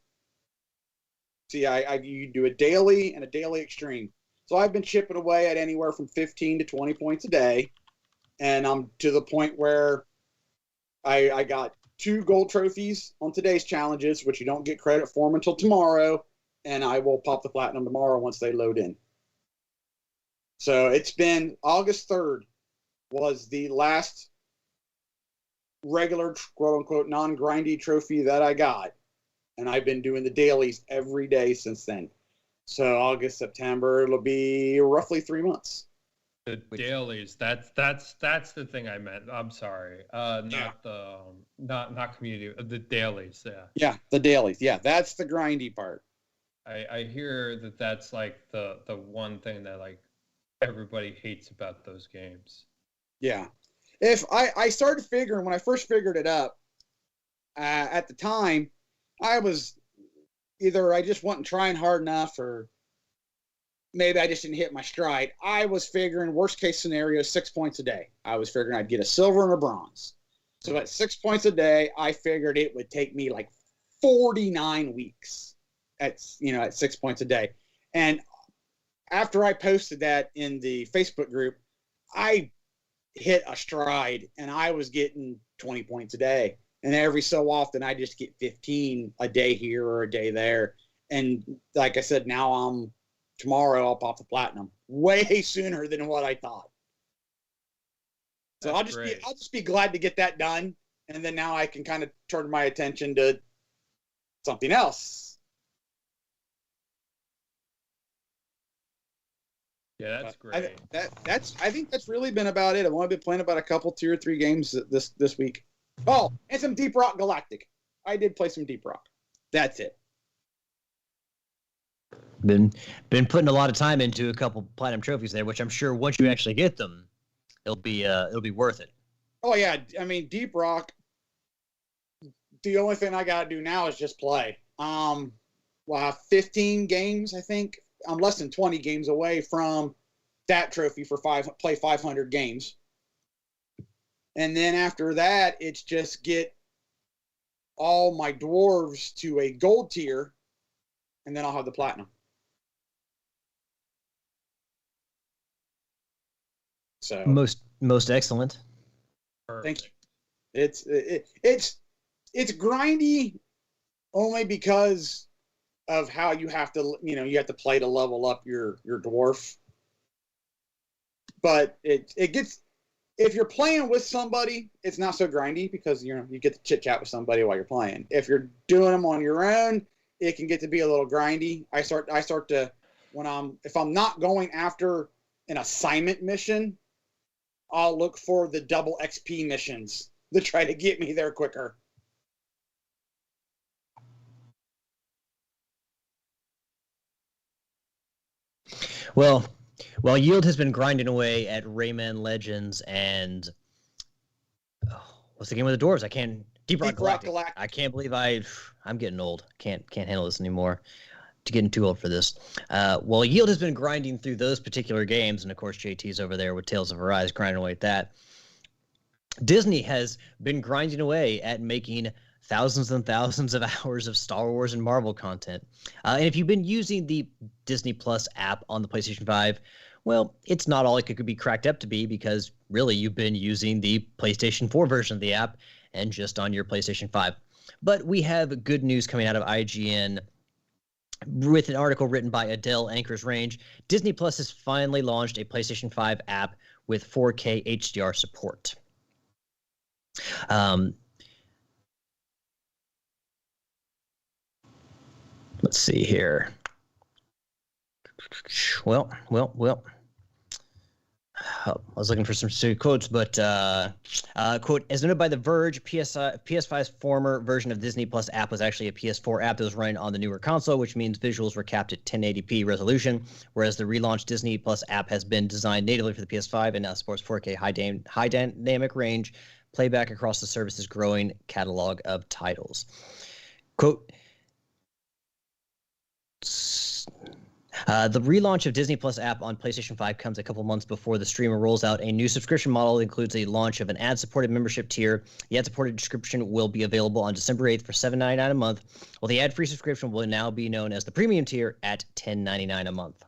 you do a daily and a daily extreme. So I've been chipping away at anywhere from 15 to 20 points a day. And I'm to the point where I got 2 gold trophies on today's challenges, which you don't get credit for them until tomorrow. And I will pop the platinum tomorrow once they load in. So it's been August 3rd was the last regular, quote unquote, non-grindy trophy that I got. And I've been doing the dailies every day since then. So August, September, it'll be roughly 3 months. The dailies, that's the thing I meant. I'm sorry. Not community, the dailies, yeah. Yeah, the dailies. Yeah, that's the grindy part. I hear that's like the one thing that like everybody hates about those games. Yeah. If I started figuring, when I first figured it up, at the time, I was either I just wasn't trying hard enough or maybe I just didn't hit my stride. I was figuring worst case scenario, 6 points a day. I was figuring I'd get a silver and a bronze. So at 6 points a day, I figured it would take me like 49 weeks at 6 points a day. And after I posted that in the Facebook group, I hit a stride and I was getting 20 points a day. And every so often I just get 15 a day here or a day there. And like I said, now tomorrow I'll pop the platinum way sooner than what I thought. So I'll just be glad to get that done. And then now I can kind of turn my attention to something else. Yeah, that's great. I think that's really been about it. I've only been playing about a couple, 2 or 3 games this week. Oh, and some Deep Rock Galactic. I did play some Deep Rock. That's it. Been putting a lot of time into a couple platinum trophies there, which I'm sure once you actually get them, it'll be worth it. Oh yeah, I mean Deep Rock. The only thing I gotta do now is just play. 15 games, I think. I'm less than 20 games away from that trophy for play 500 games. And then after that, it's just get all my dwarves to a gold tier, and then I'll have the platinum. So most excellent. Thank you. It's grindy only because of how you have to play to level up your dwarf. But it gets, if you're playing with somebody, it's not so grindy because you get to chit chat with somebody while you're playing. If you're doing them on your own, it can get to be a little grindy. I start to if I'm not going after an assignment mission, I'll look for the double XP missions to try to get me there quicker. Well, Yield has been grinding away at Rayman Legends and what's the game with the dwarves? I can't. Deep Rock Galactic. I can't believe I'm getting old. Can't handle this anymore. Getting too old for this. Well, Yield has been grinding through those particular games, and of course JT's over there with Tales of Arise grinding away at that. Disney has been grinding away at making thousands and thousands of hours of Star Wars and Marvel content. And if you've been using the Disney Plus app on the PlayStation 5, well, it's not all it could be cracked up to be, because really you've been using the PlayStation 4 version of the app and just on your PlayStation 5. But we have good news coming out of IGN with an article written by Adele Anchors Range. Disney Plus has finally launched a PlayStation 5 app with 4K HDR support. Let's see here. Well. I was looking for some quotes, but quote, as noted by The Verge, PS5's former version of Disney Plus app was actually a PS4 app that was running on the newer console, which means visuals were capped at 1080p resolution, whereas the relaunched Disney Plus app has been designed natively for the PS5 and now supports 4K high dynamic range playback across the service's growing catalog of titles. Quote, the relaunch of Disney Plus app on PlayStation 5 comes a couple months before the streamer rolls out a new subscription model that includes a launch of an ad-supported membership tier. The ad-supported subscription will be available on December 8th for $7.99 a month, while the ad-free subscription will now be known as the premium tier at $10.99 a month.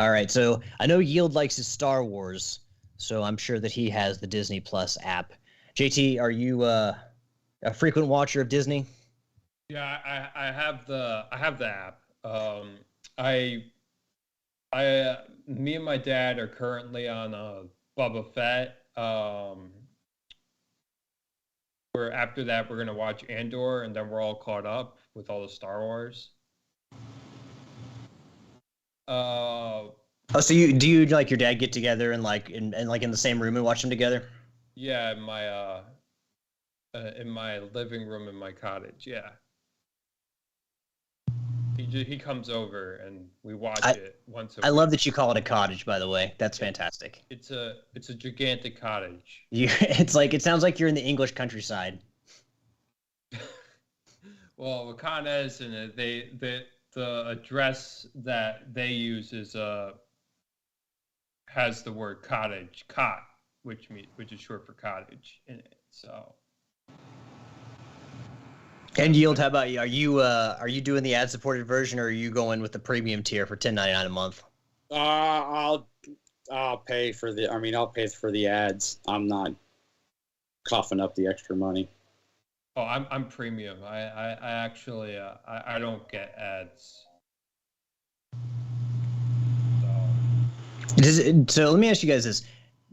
All right, so I know Yield likes his Star Wars, so I'm sure that he has the Disney Plus app. JT, are you a frequent watcher of Disney? Yeah, I have the app. Me and my dad are currently on Boba Fett. After that we're gonna watch Andor, and then we're all caught up with all the Star Wars. So do you like your dad get together and in the same room and watch them together? Yeah, in my living room in my cottage. Yeah. He comes over and we watch it once a week. I love that you call it a cottage, by the way. That's fantastic. It's a gigantic cottage. It sounds like you're in the English countryside. Well, Wakanda is in it. The address that they use has the word cottage, which is short for cottage in it. So. And Yield, how about you? Are you doing the ad-supported version, or are you going with the premium tier for $10.99 a month? I'll pay for the ads. I'm not coughing up the extra money. Oh, I'm premium. I actually I don't get ads. So let me ask you guys this.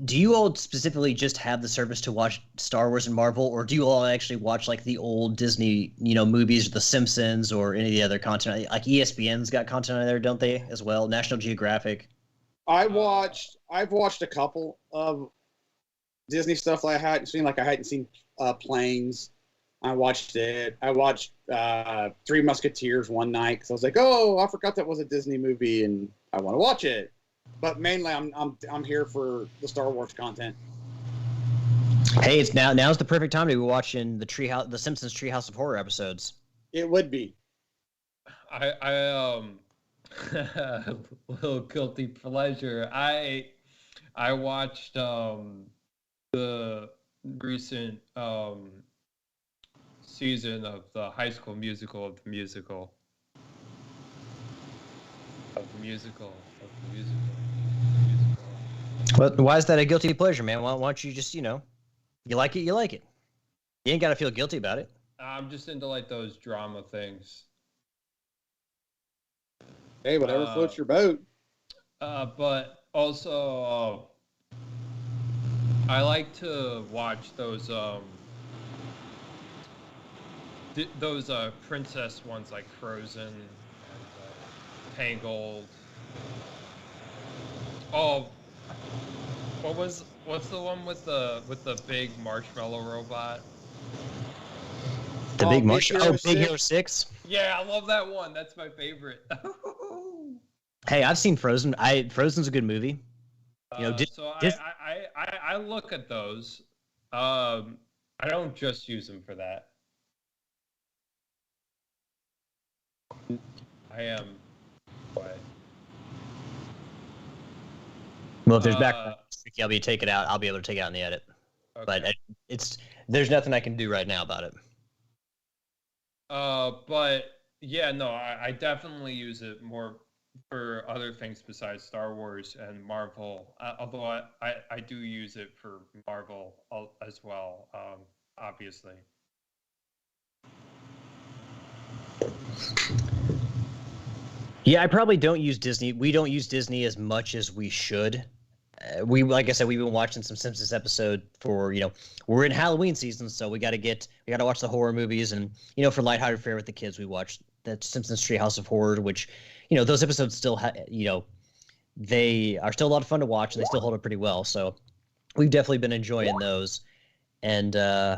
Do you all specifically just have the service to watch Star Wars and Marvel, or do you all actually watch the old Disney, movies, or The Simpsons, or any of the other content? Like ESPN's got content on there, don't they, as well? National Geographic. I've watched a couple of Disney stuff that I hadn't seen. I hadn't seen Planes. I watched it. I watched Three Musketeers one night because I was like, oh, I forgot that was a Disney movie and I want to watch it. But mainly, I'm here for the Star Wars content. Hey, it's now's the perfect time to be watching the Simpsons Treehouse of Horror episodes. It would be. I little guilty pleasure. I watched the recent season of the High School Musical of the musical. Of the musical. Of the musical. Well, why is that a guilty pleasure, man? Why don't you just, you like it, you like it. You ain't got to feel guilty about it. I'm just into like those drama things. Hey, whatever floats your boat. But also, I like to watch those princess ones like Frozen and Tangled. Oh, what's the one with the big marshmallow robot? The Big Marshmallow. Big Hero 6. Yeah, I love that one. That's my favorite. Hey, I've seen Frozen. Frozen's a good movie. I look at those. I don't just use them for that. I am. What? Well, if there's background, I'll be able to take it out. I'll be able to take it out in the edit. Okay. But there's nothing I can do right now about it. But yeah, no, I definitely use it more for other things besides Star Wars and Marvel. Although I do use it for Marvel as well, obviously. Yeah, I probably don't use Disney. We don't use Disney as much as we should. Like I said, we've been watching some Simpsons episode for, we're in Halloween season, so we got to watch the horror movies, and for lighthearted fare with the kids, we watched that Simpsons Treehouse of Horror, which those episodes still they are still a lot of fun to watch, and they still hold up pretty well. So we've definitely been enjoying those, and yeah,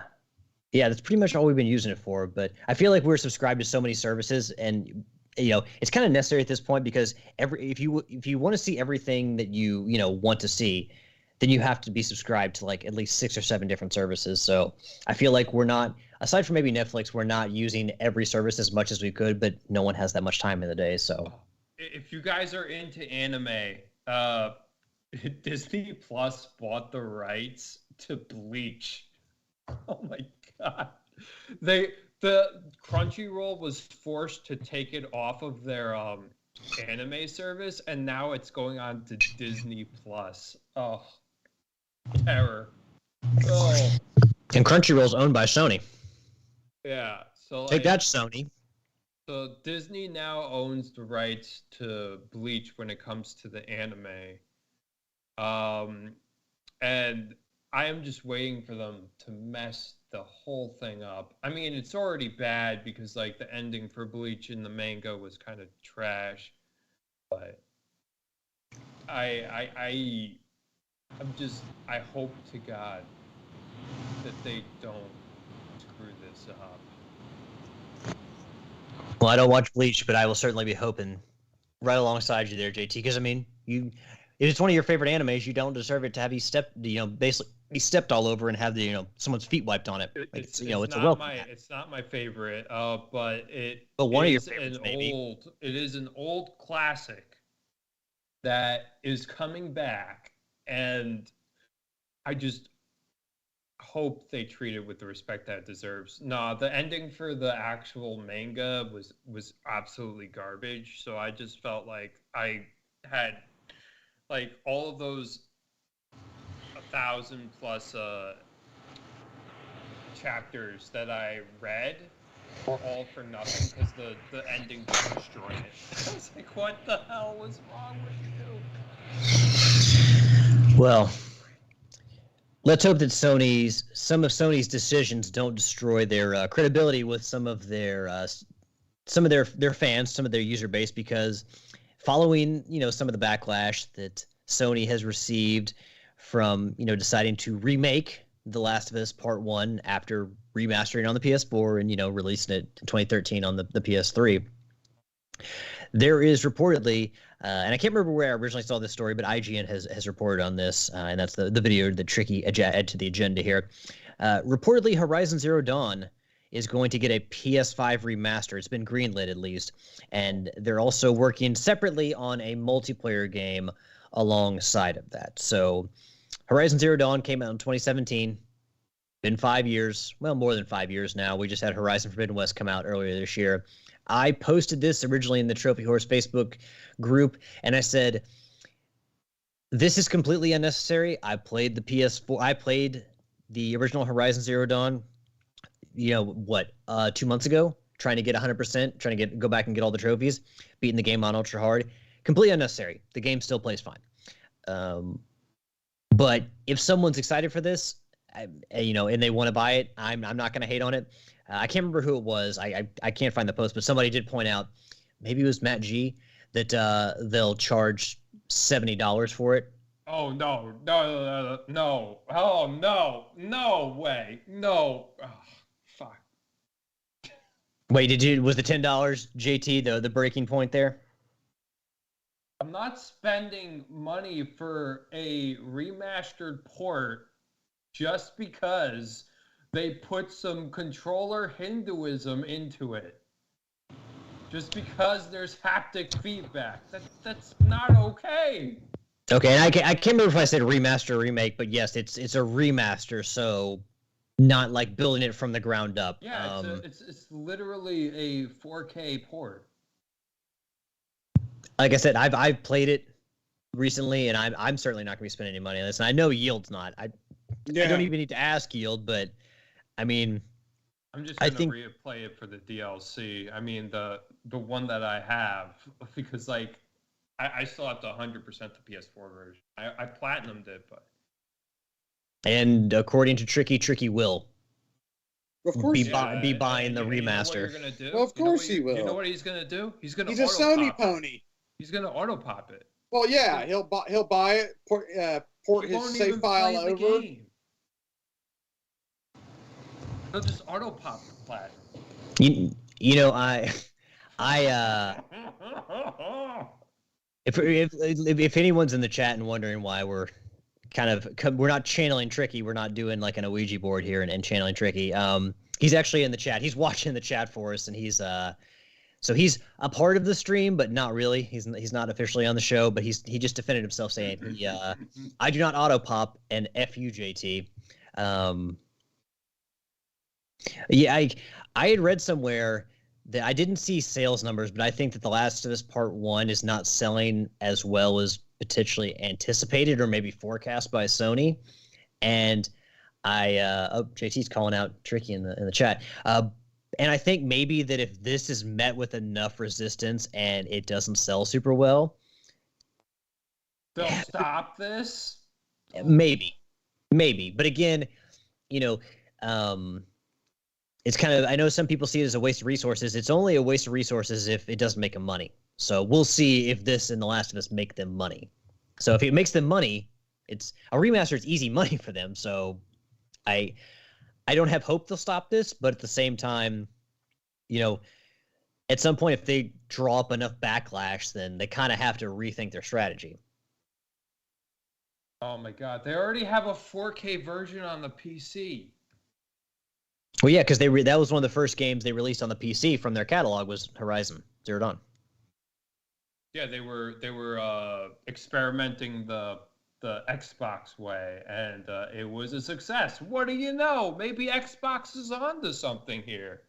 that's pretty much all we've been using it for. But I feel like we're subscribed to so many services, and it's kind of necessary at this point, because if you want to see everything that you want to see, then you have to be subscribed to like at least 6 or 7 different services. So I feel like we're not, aside from maybe Netflix, we're not using every service as much as we could, but no one has that much time in the day. So if you guys are into anime, Disney Plus bought the rights to Bleach. Oh my god. The Crunchyroll was forced to take it off of their anime service, and now it's going on to Disney Plus. Oh, terror. Oh. And Crunchyroll's owned by Sony. Yeah. So take that, Sony. So Disney now owns the rights to Bleach when it comes to the anime. And I am just waiting for them to mess the whole thing up. I mean, it's already bad because like the ending for Bleach in the manga was kind of trash, but I hope to God that they don't screw this up. Well, I don't watch Bleach, but I will certainly be hoping right alongside you there, JT. Because I mean, if it's one of your favorite animes, you don't deserve it to have you basically be stepped all over and have someone's feet wiped on it. Like, it's not my favorite, but one of your favorites, maybe. It is an old classic that is coming back, and I just hope they treat it with the respect that it deserves. Nah, the ending for the actual manga was absolutely garbage. So I just felt like I had like all of those 1,000+ chapters that I read were all for nothing because the ending just destroyed it. I was like, what the hell was wrong with you? Well, let's hope that some of Sony's decisions don't destroy their credibility with some of their fans, some of their user base, because following some of the backlash that Sony has received from deciding to remake The Last of Us Part 1 after remastering on the PS4 and releasing it in 2013 on the PS3, there is reportedly and I can't remember where I originally saw this story, but IGN has reported on this, and that's the video that Tricky add to the agenda here. Reportedly, Horizon Zero Dawn is going to get a PS5 remaster. It's been greenlit at least, and they're also working separately on a multiplayer game alongside of that. So Horizon Zero Dawn came out in 2017. Been 5 years, well, more than 5 years now. We just had Horizon Forbidden West come out earlier this year. I posted this originally in the Trophy Horse Facebook group, and I said, this is completely unnecessary. I played the PS4. I played the original Horizon Zero Dawn, 2 months ago, trying to get 100%, trying to go back and get all the trophies, beating the game on ultra hard. Completely unnecessary. The game still plays fine. But if someone's excited for this, and they want to buy it, I'm not going to hate on it. I can't remember who it was. I can't find the post, but somebody did point out, maybe it was Matt G, that they'll charge $70 for it. Oh no! Oh no way! No! Oh, fuck. Wait, was the $10 JT the breaking point there? I'm not spending money for a remastered port just because they put some controller Hinduism into it. Just because there's haptic feedback. That's not okay. Okay, and I can't remember if I said remaster or remake, but yes, it's a remaster, so not like building it from the ground up. Yeah, it's literally a 4K port. Like I said, I've played it recently, and I'm certainly not going to be spending any money on this. And I know Yield's not. I don't even need to ask Yield, but I mean, I'm just going to replay it for the DLC. I mean, the one that I have, because like I still have to 100% the PS4 version. I platinumed it, but. And according to Tricky will. Of course, be buying the remaster. You know what you're gonna do? Well, of course he will. You know what he's gonna do? He's a Sony pony. He's gonna auto pop it. Well, yeah, he'll buy it, port his save file over. He'll just auto pop the plat. If anyone's in the chat and wondering why we're not channeling Tricky, we're not doing like an Ouija board here and channeling Tricky. He's actually in the chat. He's watching the chat for us, and he's a part of the stream, but not really. He's not officially on the show, but he just defended himself saying I do not auto pop and F you, JT. I had read somewhere that I didn't see sales numbers, but I think that The Last of Us Part 1 is not selling as well as potentially anticipated or maybe forecast by Sony. And JT's calling out Tricky in the chat. And I think maybe that if this is met with enough resistance and it doesn't sell super well, they'll stop this? Maybe. But again, it's kind of, I know some people see it as a waste of resources. It's only a waste of resources if it doesn't make them money. So we'll see if this and The Last of Us make them money. So if it makes them money, it's a remaster. It's easy money for them. So I don't have hope they'll stop this, but at the same time, at some point, if they draw up enough backlash, then they kind of have to rethink their strategy. Oh my God. They already have a 4K version on the PC. Well, yeah, because that was one of the first games they released on the PC from their catalog was Horizon Zero Dawn. Yeah, they were experimenting the Xbox way, and it was a success. What do you know? Maybe Xbox is onto something here.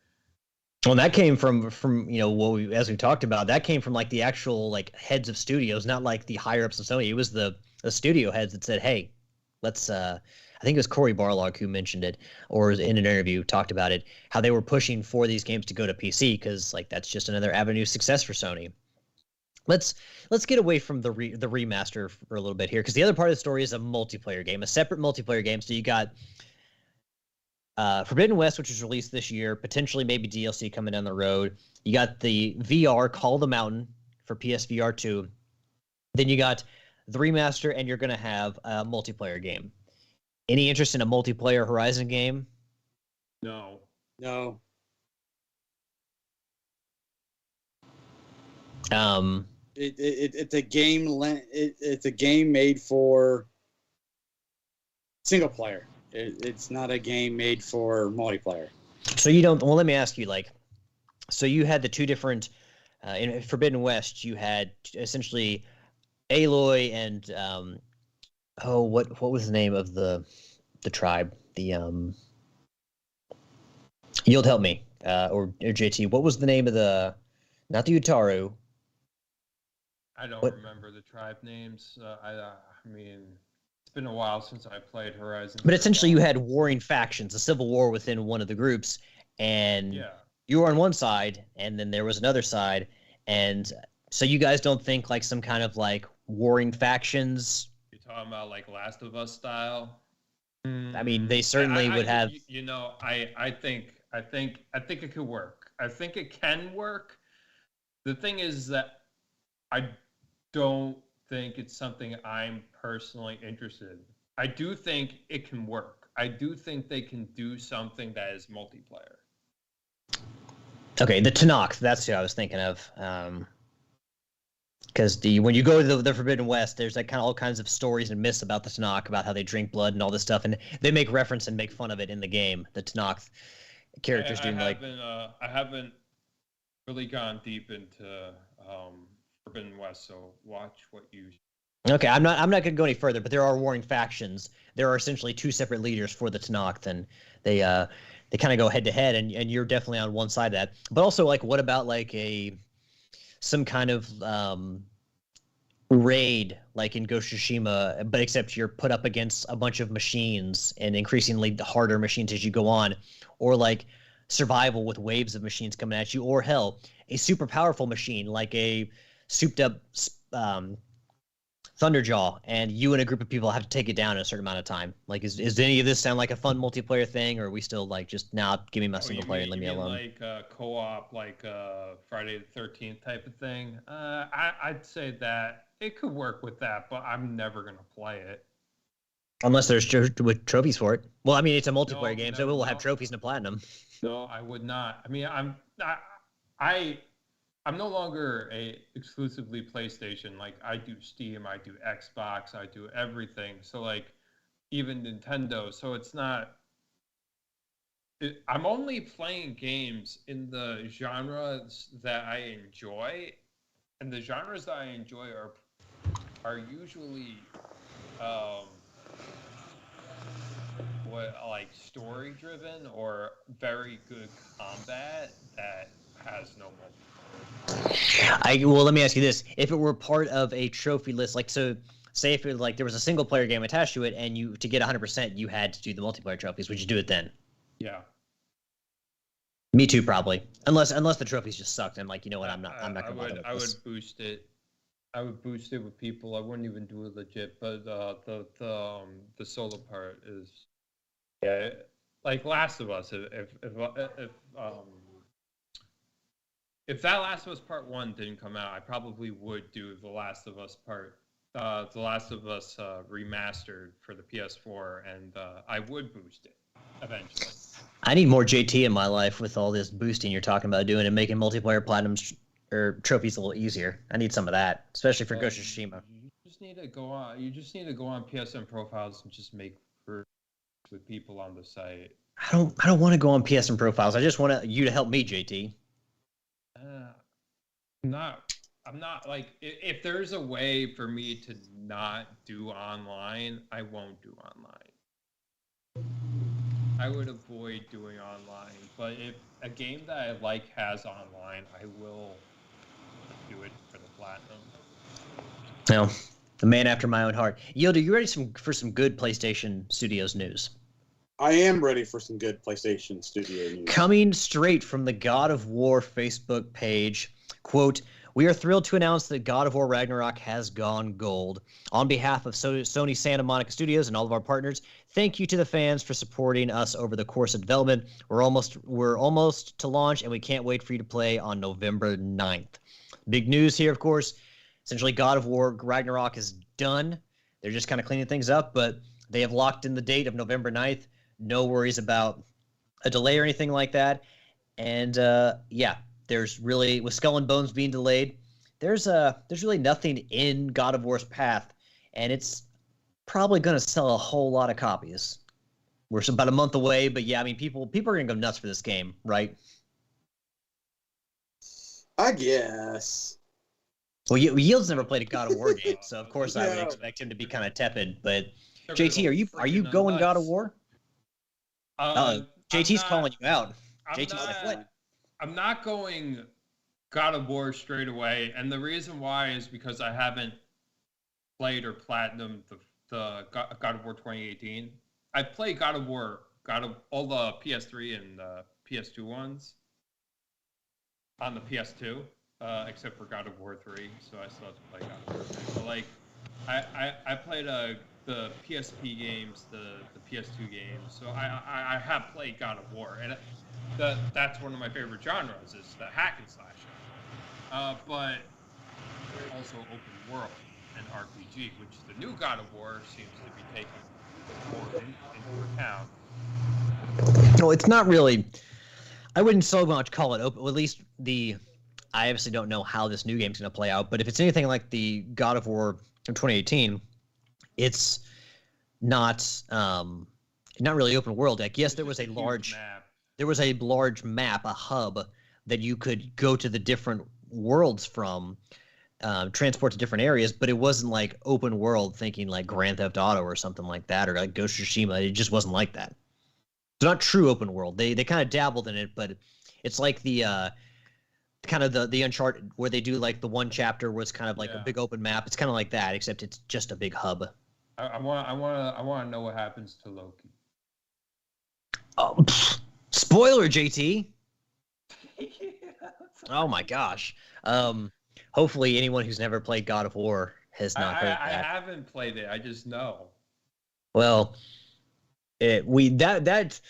Well, that came from as we talked about, that came from like the actual like heads of studios, not like the higher ups of Sony. It was the studio heads that said, "Hey, let's." I think it was Cory Barlog who mentioned it, or in an interview talked about it, how they were pushing for these games to go to PC because like that's just another avenue of success for Sony. Let's get away from the remaster for a little bit here, because the other part of the story is a multiplayer game, a separate multiplayer game. So you got Forbidden West, which was released this year, potentially maybe DLC coming down the road. You got the VR Call of the Mountain for PSVR 2. Then you got the remaster, and you're going to have a multiplayer game. Any interest in a multiplayer Horizon game? No. It's a game. It's a game made for single player. It's not a game made for multiplayer. So you don't. Well, let me ask you. So you had the two different. In Forbidden West, you had essentially Aloy and Oh, what was the name of the tribe? You'll help me, or JT. What was the name of the, not the Utaru? I don't What? remember the tribe names. I mean, it's been a while since I played Horizon. But essentially, you had warring factions, a civil war within one of the groups, and Yeah. you were on one side, and then there was another side, and so you guys don't think like some kind of like warring factions? You're talking about like Last of Us style. I mean, they certainly would have. You know, I think it could work. I think it can work. The thing is that I don't think it's something I'm personally interested in. I do think it can work. I do think they can do something that is multiplayer. Okay, the Tanakh. That's who I was thinking of. Because when you go to the Forbidden West, there's like kind of all kinds of stories and myths about the Tanakh, about how they drink blood and all this stuff, and they make reference and make fun of it in the game. The Tanakh characters doing like. I haven't really gone deep into Forbidden West, so watch what you. Okay, I'm not going to go any further, but there are warring factions. There are essentially two separate leaders for the Tanakh, and they kind of go head to head, and you're definitely on one side of that. But also, like, what about like some kind of raid, like in Ghost of Tsushima, but except you're put up against a bunch of machines and increasingly harder machines as you go on, or like survival with waves of machines coming at you, or hell, a super powerful machine like a souped up Thunderjaw, and you and a group of people have to take it down in a certain amount of time. Like, is any of this sound like a fun multiplayer thing, or are we still like just give me my single player and leave me alone? Like co-op, like Friday the 13th type of thing. I'd say that it could work with that, but I'm never gonna play it unless there's with trophies for it. Well, I mean, it's a multiplayer game, so it will have trophies and a platinum. No, I would not. I mean, I'm no longer a exclusively PlayStation. Like, I do Steam, I do Xbox, I do everything. So like even Nintendo. So it's not. I'm only playing games in the genres that I enjoy, and the genres that I enjoy are usually like story driven or very good combat that has no multiplayer. Well, let me ask you this: if it were part of a trophy list, like so, say if it like there was a single player game attached to it, and you to get 100%, you had to do the multiplayer trophies. Would you do it then? Yeah. Me too, probably. Unless the trophies just sucked. I'm like, you know what? I'm not gonna bother with I this. would boost it. I would boost it with people. I wouldn't even do it legit. But the solo part is, yeah, like Last of Us. If that Last of Us Part 1 didn't come out, I probably would do The Last of Us The Last of Us remastered for the PS4, and I would boost it eventually. I need more JT in my life with all this boosting you're talking about doing and making multiplayer platinums or trophies a little easier. I need some of that, especially for Ghost of Tsushima. You just need to go on. You just need to go on PSN profiles and just make with people on the site. I don't want to go on PSN profiles. I just want you to help me, JT. I'm not like, if there's a way for me to not do online, I won't do online. I would avoid doing online, but if a game that I like has online, I will do it for the platinum. No, the man after my own heart. Yield, are you ready for some good PlayStation Studios news? I am ready for some good PlayStation Studio news. Coming straight from the God of War Facebook page, quote, "We are thrilled to announce that God of War Ragnarok has gone gold. On behalf of Sony Santa Monica Studios and all of our partners, thank you to the fans for supporting us over the course of development. We're almost to launch, and we can't wait for you to play on November 9th. Big news here, of course. Essentially, God of War Ragnarok is done. They're just kind of cleaning things up, but they have locked in the date of November 9th. No worries about a delay or anything like that. And yeah, there's really, with Skull and Bones being delayed, there's really nothing in God of War's path, and it's probably going to sell a whole lot of copies. We're about a month away, but yeah, I mean, people are going to go nuts for this game, right? I guess. Well, Yield's never played a God of War game, so of course I would expect him to be kind of tepid. But JT, are you going God of War? JT's calling you out. JT's like, what? I'm not going God of War straight away, and the reason why is because I haven't played or platinumed the God of War 2018. I played God of War, all the PS3 and PS2 ones on the PS2, except for God of War 3, so I still have to play God of War 3. But like, I played the PSP games, the PS2 games, so I have played God of War, and that's one of my favorite genres is the hack and slash. But also open world and RPG, which the new God of War seems to be taking more into account. No, it's not really. I wouldn't so much call it open. Well, at least I obviously don't know how this new game's going to play out, but if it's anything like the God of War of 2018, it's not really open world. Like, yes, there was a large map, a hub that you could go to the different worlds from, transport to different areas, but it wasn't like open world thinking like Grand Theft Auto or something like that, or like Ghost of Tsushima. It just wasn't like that. It's not true open world. They kind of dabbled in it, but it's like the kind of the Uncharted where they do like the one chapter where it's kind of like a big open map. It's kind of like that, except it's just a big hub. I want to know what happens to Loki. Oh, spoiler, JT. Oh my gosh. Hopefully anyone who's never played God of War has not heard that. I haven't played it. I just know. Well, that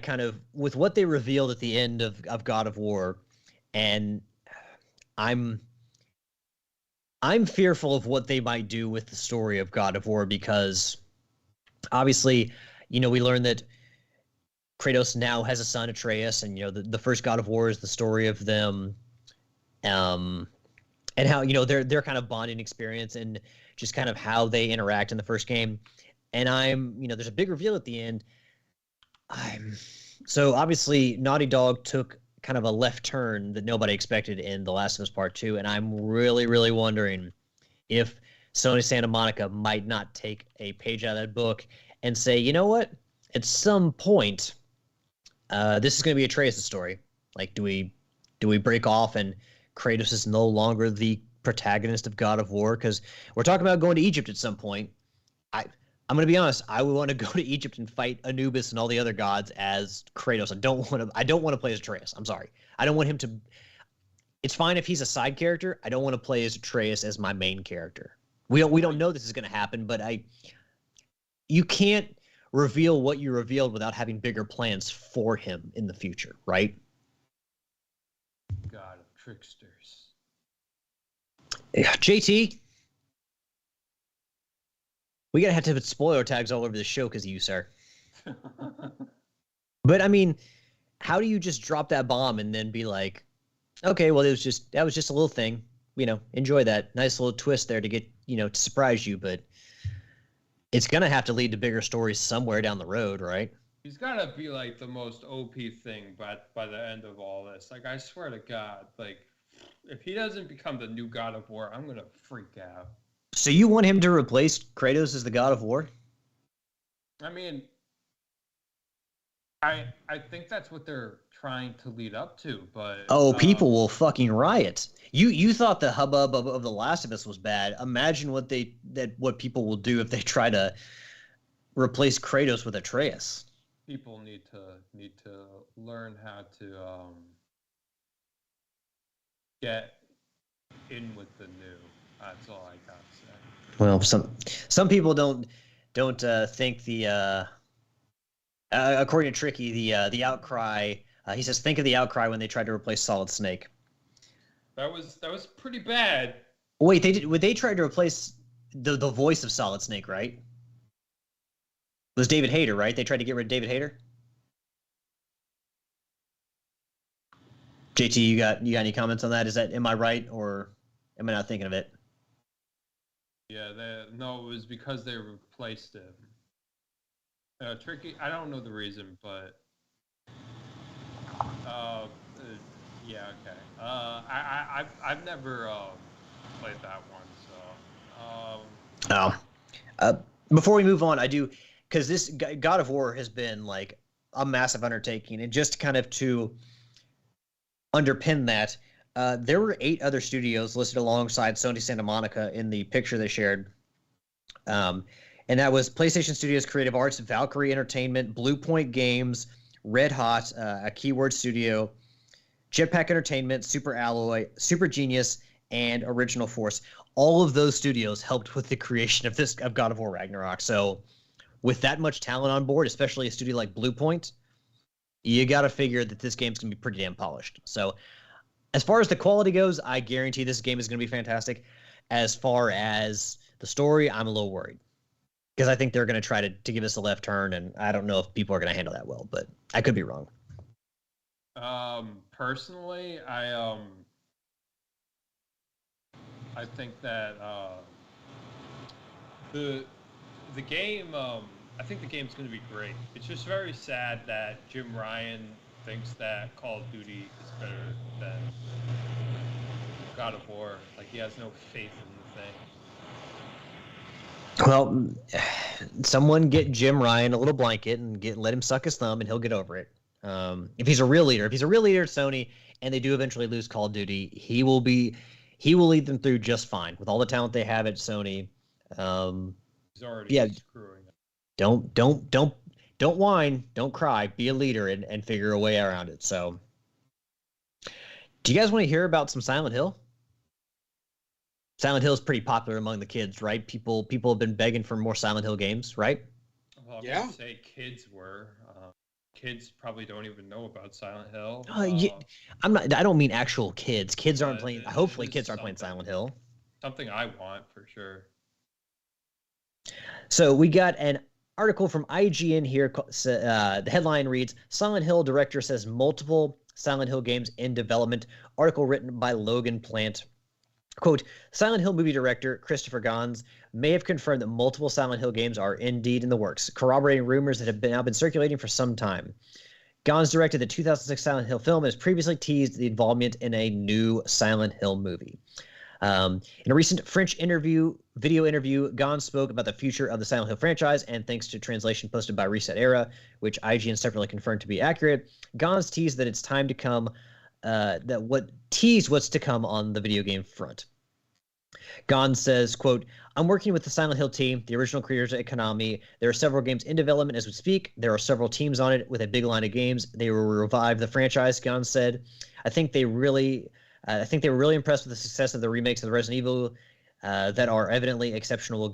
kind of with what they revealed at the end of God of War, and I'm fearful of what they might do with the story of God of War, because obviously, we learned that Kratos now has a son, Atreus, and the first God of War is the story of them, and how their kind of bonding experience and just kind of how they interact in the first game. And there's a big reveal at the end. So obviously Naughty Dog took kind of a left turn that nobody expected in The Last of Us Part 2, and I'm really, really wondering if Sony Santa Monica might not take a page out of that book and say, you know what, at some point, this is going to be Atreus' story. Like, do we break off and Kratos is no longer the protagonist of God of War? Because we're talking about going to Egypt at some point. I'm going to be honest. I would want to go to Egypt and fight Anubis and all the other gods as Kratos. I don't want to play as Atreus. I'm sorry. I don't want him to. It's fine if he's a side character. I don't want to play as Atreus as my main character. We don't know this is going to happen, but you can't reveal what you revealed without having bigger plans for him in the future, right? God of tricksters. Yeah, JT. We gotta have to put spoiler tags all over the show because of you, sir. But I mean, how do you just drop that bomb and then be like, okay, well, that was just a little thing, enjoy that nice little twist there to get, to surprise you, but it's gonna have to lead to bigger stories somewhere down the road, right? He's gotta be like the most OP thing by the end of all this. Like, I swear to God, like, if he doesn't become the new God of War, I'm gonna freak out. So you want him to replace Kratos as the God of War? I mean, I think that's what they're trying to lead up to, but people will fucking riot. You thought the hubbub of The Last of Us was bad. Imagine what people will do if they try to replace Kratos with Atreus. People need to learn how to get in with the new. That's all I got to say. Well, some people don't think the according to Tricky, the outcry. He says, think of the outcry when they tried to replace Solid Snake. That was pretty bad. Wait, they tried to replace the voice of Solid Snake, right? It was David Hayter, right? They tried to get rid of David Hayter. JT, you got any comments on that? Am I right, or am I not thinking of it? Yeah, no, it was because they replaced him. Tricky, I don't know the reason, but yeah, Okay. I've never played that one, so. Before we move on, I do, because this God of War has been like a massive undertaking, and just kind of to underpin that, there were 8 other studios listed alongside Sony Santa Monica in the picture they shared. And that was PlayStation Studios Creative Arts, Valkyrie Entertainment, Blue Point Games, Red Hot, a Keyword Studio, Jetpack Entertainment, Super Alloy, Super Genius, and Original Force. All of those studios helped with the creation of God of War Ragnarok. So with that much talent on board, especially a studio like Blue Point, you got to figure that this game's going to be pretty damn polished. So as far as the quality goes, I guarantee this game is going to be fantastic. As far as the story, I'm a little worried, because I think they're going to try to give us a left turn, and I don't know if people are going to handle that well, but I could be wrong. Personally, I think that the game, I think the game's going to be great. It's just very sad that Jim Ryan thinks that Call of Duty is better than God of War. Like, he has no faith in the thing. Well, someone get Jim Ryan a little blanket and let him suck his thumb, and he'll get over it. If he's a real leader at Sony, and they do eventually lose Call of Duty, he will lead them through just fine with all the talent they have at Sony. He's already screwing it. Don't whine, don't cry, be a leader and figure a way around it. So, do you guys want to hear about some Silent Hill? Silent Hill is pretty popular among the kids, right? People have been begging for more Silent Hill games, right? Well, I'm gonna say kids were. Kids probably don't even know about Silent Hill. I don't mean actual kids. Kids aren't playing. Hopefully, kids aren't playing Silent Hill. Something I want for sure. So we got an article from IGN here. The headline reads: Silent Hill director says multiple Silent Hill games in development. Article written by Logan Plant. Quote, Silent Hill movie director Christopher Gans may have confirmed that multiple Silent Hill games are indeed in the works, corroborating rumors that have now been circulating for some time. Gans directed the 2006 Silent Hill film and has previously teased the involvement in a new Silent Hill movie. In a recent French video interview, Gans spoke about the future of the Silent Hill franchise, and thanks to translation posted by Reset Era, which IGN separately confirmed to be accurate, Gans teased that it's time to come what's to come on the video game front. Gans says, quote, I'm working with the Silent Hill team, the original creators at Konami. There are several games in development as we speak. There are several teams on it with a big line of games. They will revive the franchise, Gans said. I think they were really impressed with the success of the remakes of the Resident Evil that are evidently exceptional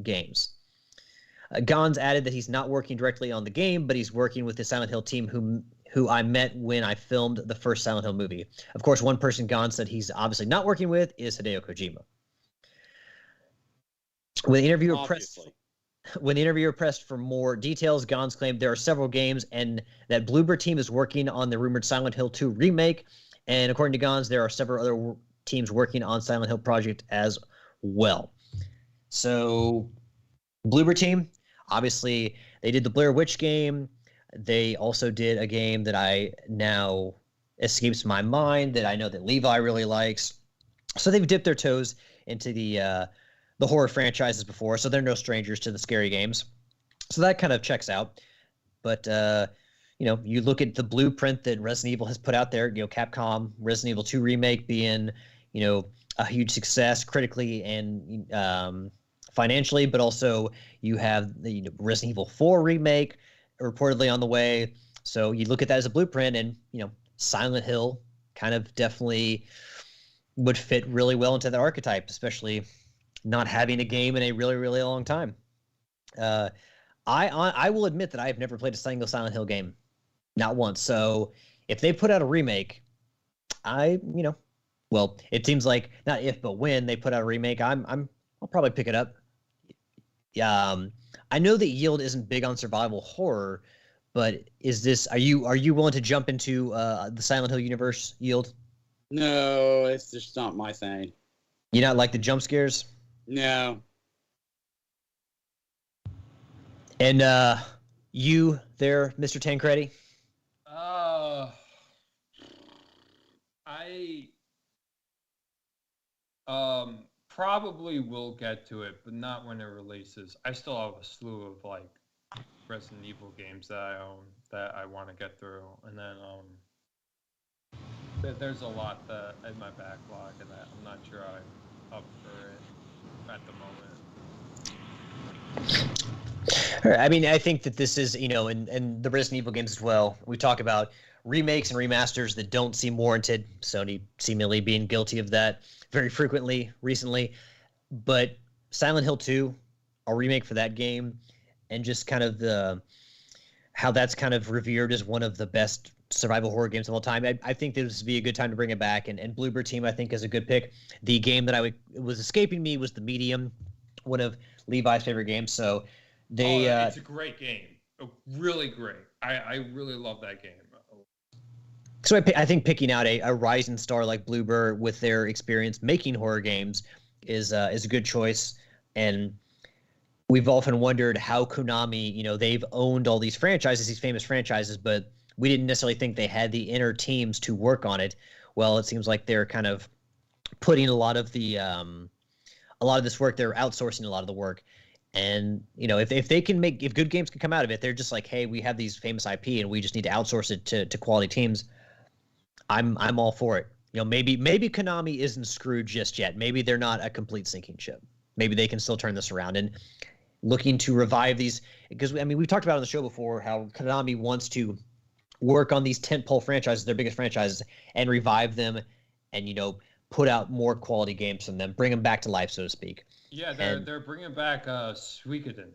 games. Gans added that he's not working directly on the game, but he's working with the Silent Hill team who I met when I filmed the first Silent Hill movie. Of course, one person Gans said he's obviously not working with is Hideo Kojima. When the interviewer pressed for more details, Gans claimed there are several games and that Bloober team is working on the rumored Silent Hill 2 remake. And according to Gans, there are several other teams working on Silent Hill project as well. So, Bloober team, obviously, they did the Blair Witch game. They also did a game that I now escapes my mind that I know that Levi really likes. So they've dipped their toes into the horror franchises before, so they're no strangers to the scary games. So that kind of checks out. But you look at the blueprint that Resident Evil has put out there. Capcom Resident Evil 2 remake being a huge success critically and financially, but also you have the Resident Evil 4 remake reportedly on the way. So you look at that as a blueprint, and Silent Hill kind of definitely would fit really well into that archetype, especially not having a game in a really, really long time. I will admit that I have never played a single Silent Hill game, not once. So if they put out a remake, it seems like not if but when they put out a remake, I'll probably pick it up. I know that Yield isn't big on survival horror, but are you willing to jump into the Silent Hill universe, Yield? No, it's just not my thing. You not like the jump scares? No. And you there, Mr. Tancredi? probably will get to it, but not when it releases. I still have a slew of like Resident Evil games that I own that I want to get through, and then there's a lot that in my backlog and that I'm not sure I'm up for it at the moment. I mean, I think that this is, and the Resident Evil games as well. We talk about remakes and remasters that don't seem warranted. Sony seemingly being guilty of that very frequently recently. But Silent Hill 2, a remake for that game, and just kind of how that's kind of revered as one of the best survival horror games of all time. I think this would be a good time to bring it back. And Bluebird Team, I think, is a good pick. The game that was escaping me was The Medium, one of Levi's favorite games. So it's a great game. Really great. I really love that game. So I think picking out a rising star like Bluebird with their experience making horror games is a good choice. And we've often wondered how Konami, they've owned all these franchises, these famous franchises, but we didn't necessarily think they had the inner teams to work on it. Well, it seems like they're kind of putting a lot of this work, they're outsourcing a lot of the work. And, if good games can come out of it, they're just like, hey, we have these famous IP and we just need to outsource it to quality teams. I'm all for it. Maybe Konami isn't screwed just yet. Maybe they're not a complete sinking ship. Maybe they can still turn this around and looking to revive these, because we've talked about on the show before how Konami wants to work on these tentpole franchises, their biggest franchises, and revive them and put out more quality games from them, bring them back to life, so to speak. Yeah, they're bringing back Suikoden.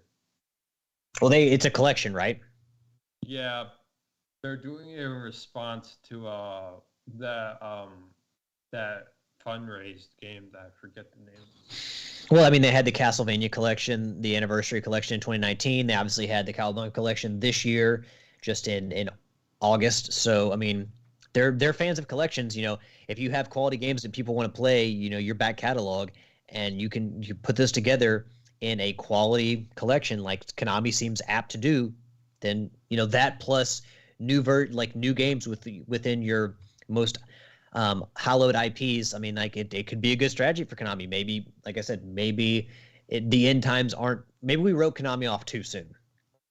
Well, it's a collection, right? Yeah, they're doing it in response to that fundraised game that I forget the name. Well, they had the Castlevania collection, the anniversary collection in 2019. They obviously had the Cowabunga collection this year, just in August. So, they're fans of collections. If you have quality games that people want to play, your back catalog, and you put this together in a quality collection like Konami seems apt to do, then that plus new games within your most hallowed IPs. It could be a good strategy for Konami. Maybe, like I said, the end times aren't. Maybe we wrote Konami off too soon.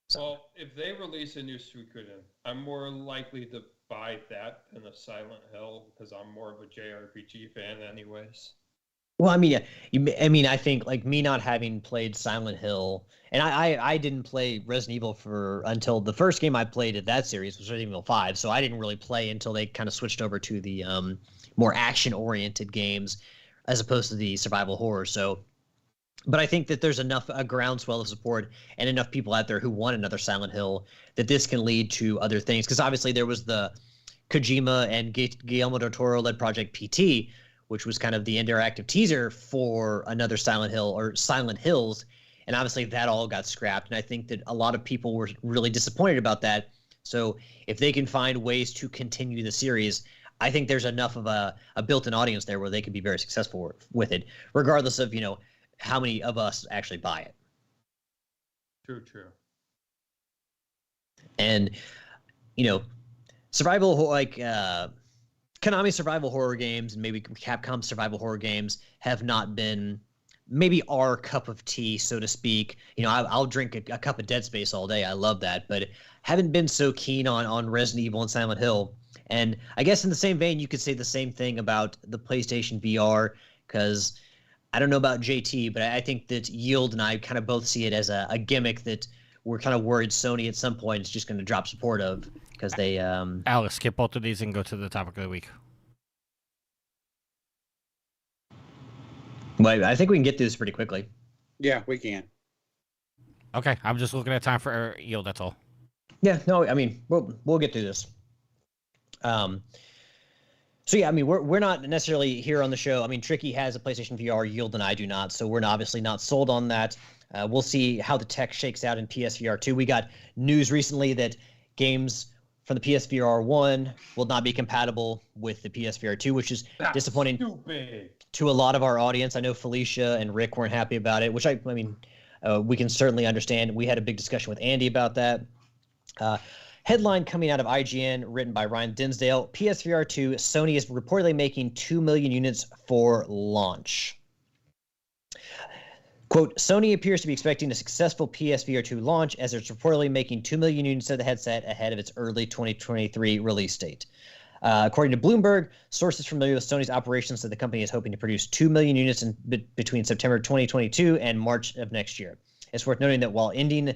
So. Well, if they release a new Suikoden, I'm more likely to buy that than a Silent Hill because I'm more of a JRPG fan, anyways. Well, I think like me not having played Silent Hill, and I didn't play Resident Evil until the first game I played at that series was Resident Evil 5, so I didn't really play until they kind of switched over to the more action-oriented games as opposed to the survival horror. So, but I think that there's a groundswell of support and enough people out there who want another Silent Hill that this can lead to other things. Because obviously there was the Kojima and Guillermo del Toro led Project PT, which was kind of the interactive teaser for another Silent Hill or Silent Hills. And obviously that all got scrapped. And I think that a lot of people were really disappointed about that. So if they can find ways to continue the series, I think there's enough of a built-in audience there where they could be very successful with it, regardless of, how many of us actually buy it. True. And, survival, Konami survival horror games and maybe Capcom survival horror games have not been maybe our cup of tea, so to speak. I'll drink a cup of Dead Space all day. I love that, but haven't been so keen on Resident Evil and Silent Hill. And I guess in the same vein, you could say the same thing about the PlayStation VR, because I don't know about JT, but I think that Yield and I kind of both see it as a gimmick that we're kind of worried Sony at some point is just going to drop support of, because they Alex, skip both of these and go to the topic of the week. Well, I think we can get through this pretty quickly. Yeah, we can. Okay, I'm just looking at time for Yield, that's all. Yeah, no, we'll get through this. So yeah, we're not necessarily here on the show. Tricky has a PlayStation VR, Yield and I do not, so we're obviously not sold on that. We'll see how the tech shakes out in PSVR 2. We got news recently that games from the PSVR 1 will not be compatible with the PSVR 2, which is disappointing to a lot of our audience. I know Felicia and Rick weren't happy about it, which we can certainly understand. We had a big discussion with Andy about that. Headline coming out of IGN, written by Ryan Dinsdale: PSVR 2, Sony is reportedly making 2 million units for launch. Quote, Sony appears to be expecting a successful PSVR 2 launch, as it's reportedly making 2 million units of the headset ahead of its early 2023 release date. According to Bloomberg, sources familiar with Sony's operations said the company is hoping to produce 2 million units between September 2022 and March of next year. It's worth noting that while ending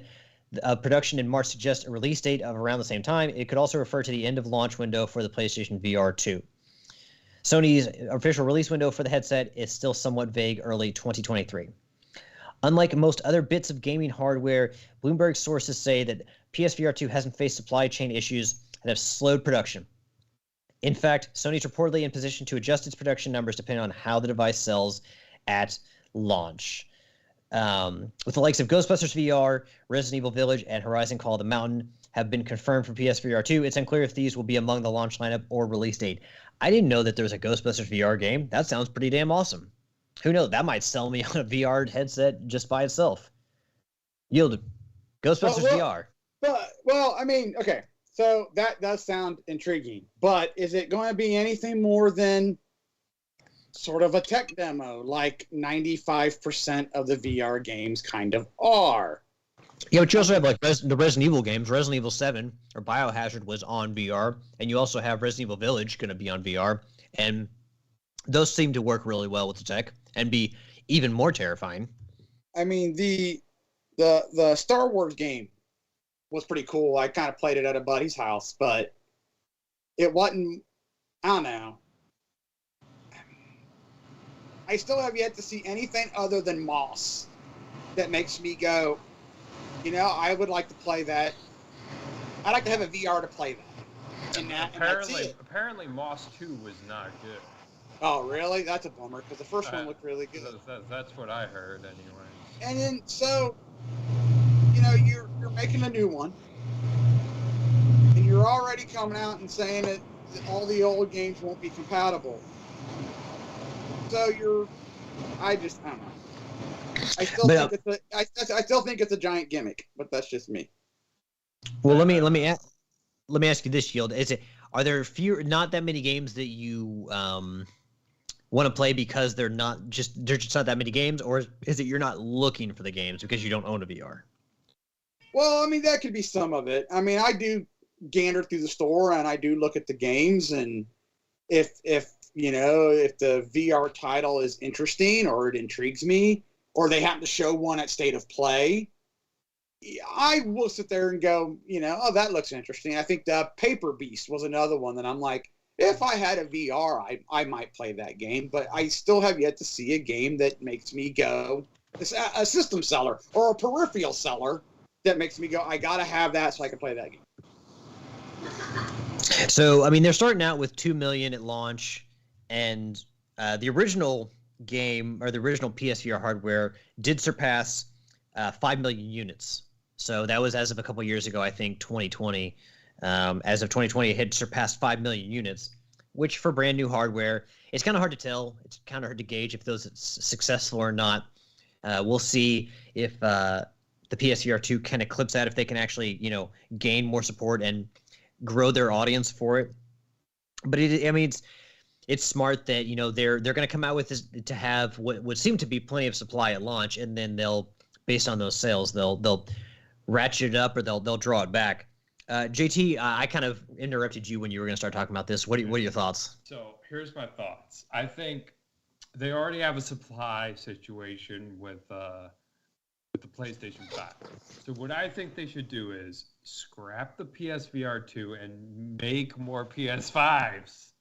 production in March suggests a release date of around the same time, it could also refer to the end of launch window for the PlayStation VR 2. Sony's official release window for the headset is still somewhat vague, early 2023. Unlike most other bits of gaming hardware, Bloomberg sources say that PSVR 2 hasn't faced supply chain issues that have slowed production. In fact, Sony's reportedly in position to adjust its production numbers depending on how the device sells at launch. With the likes of Ghostbusters VR, Resident Evil Village, and Horizon Call of the Mountain have been confirmed for PSVR 2, it's unclear if these will be among the launch lineup or release date. I didn't know that there was a Ghostbusters VR game. That sounds pretty damn awesome. Who knows? That might sell me on a VR headset just by itself. Yield Ghostbusters VR. Well, I mean, okay. So that does sound intriguing, but is it going to be anything more than sort of a tech demo, like 95% of the VR games kind of are? Yeah, but you also have like the Resident Evil games. Resident Evil 7 or Biohazard was on VR, and you also have Resident Evil Village going to be on VR, and those seem to work really well with the tech and be even more terrifying. I mean, the Star Wars game was pretty cool. I kind of played it at a buddy's house, but it wasn't, I don't know. I still have yet to see anything other than Moss that makes me go, you know, I would like to play that. I'd like to have a VR to play that. And apparently Moss 2 was not good. Oh, really? That's a bummer, because the first one looked really good. That's what I heard, anyway. And then, so, you know, you're making a new one, and you're already coming out and saying that all the old games won't be compatible. So I don't know. I still think it's a giant gimmick, but that's just me. Well, let me ask you this, Yield. Are there not that many games that you want to play because there's just not that many games, or is it you're not looking for the games because you don't own a VR? Well, I mean, that could be some of it. I mean, I do gander through the store and I do look at the games, and if the VR title is interesting or it intrigues me, or they happen to show one at State of Play, I will sit there and go, oh, that looks interesting. I think the Paper Beast was another one that I'm like, if I had a VR, I might play that game, but I still have yet to see a game that makes me go, a system seller or a peripheral seller that makes me go, I got to have that so I can play that game. So, I mean, they're starting out with 2 million at launch, and the original game, or the original PSVR hardware, did surpass 5 million units. So that was as of a couple years ago, I think 2020. As of 2020, it had surpassed 5 million units, which for brand new hardware, it's kind of hard to tell. It's kind of hard to gauge if those are successful or not. We'll see if the PSVR 2 can eclipse that, if they can actually, gain more support and grow their audience for it. But it's smart that they're going to come out with this to have what would seem to be plenty of supply at launch, and then they'll, based on those sales, they'll ratchet it up or they'll draw it back. JT, I kind of interrupted you when you were going to start talking about this. What are your thoughts? So here's my thoughts. I think they already have a supply situation with the PlayStation 5. So what I think they should do is scrap the PSVR 2 and make more PS5s.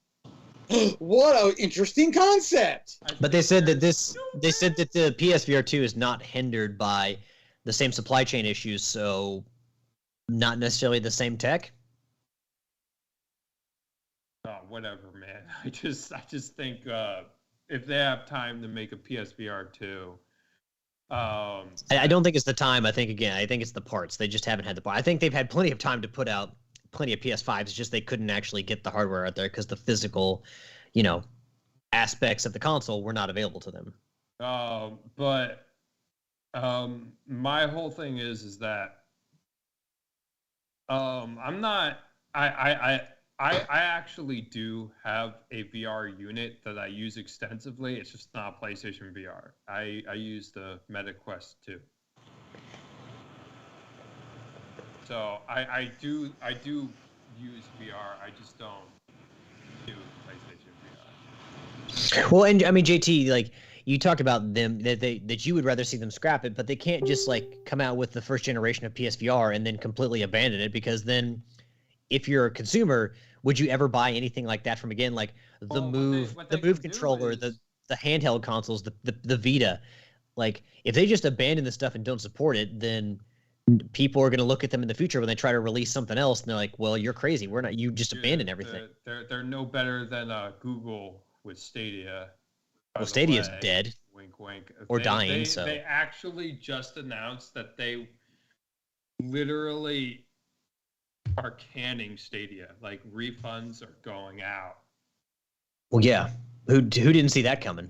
What an interesting concept! But they said that the PSVR 2 is not hindered by the same supply chain issues, so not necessarily the same tech. Oh, whatever, man. I just think if they have time to make a PSVR 2. I don't think it's the time. I think it's the parts. They just haven't had the parts. I think they've had plenty of time to put out plenty of PS5s. It's just they couldn't actually get the hardware out there because the physical, aspects of the console were not available to them. But my whole thing is that I'm not. I actually do have a VR unit that I use extensively. It's just not PlayStation VR. I use the Meta Quest 2. So I do use VR. I just don't do PlayStation VR. Well, and I mean, JT, like you talked about them that you would rather see them scrap it, but they can't just like come out with the first generation of PSVR and then completely abandon it, because then if you're a consumer, would you ever buy anything like that from again? Like the Move controller, the handheld consoles, the Vita. Like if they just abandon the stuff and don't support it, then people are going to look at them in the future when they try to release something else, and they're like, "Well, you're crazy. We're not. You just abandon everything." They're no better than Google with Stadia. Well, Stadia's dead. Wink, wink. Or dying. So they actually just announced that they literally are canning Stadia. Like refunds are going out. Well, yeah. Who didn't see that coming?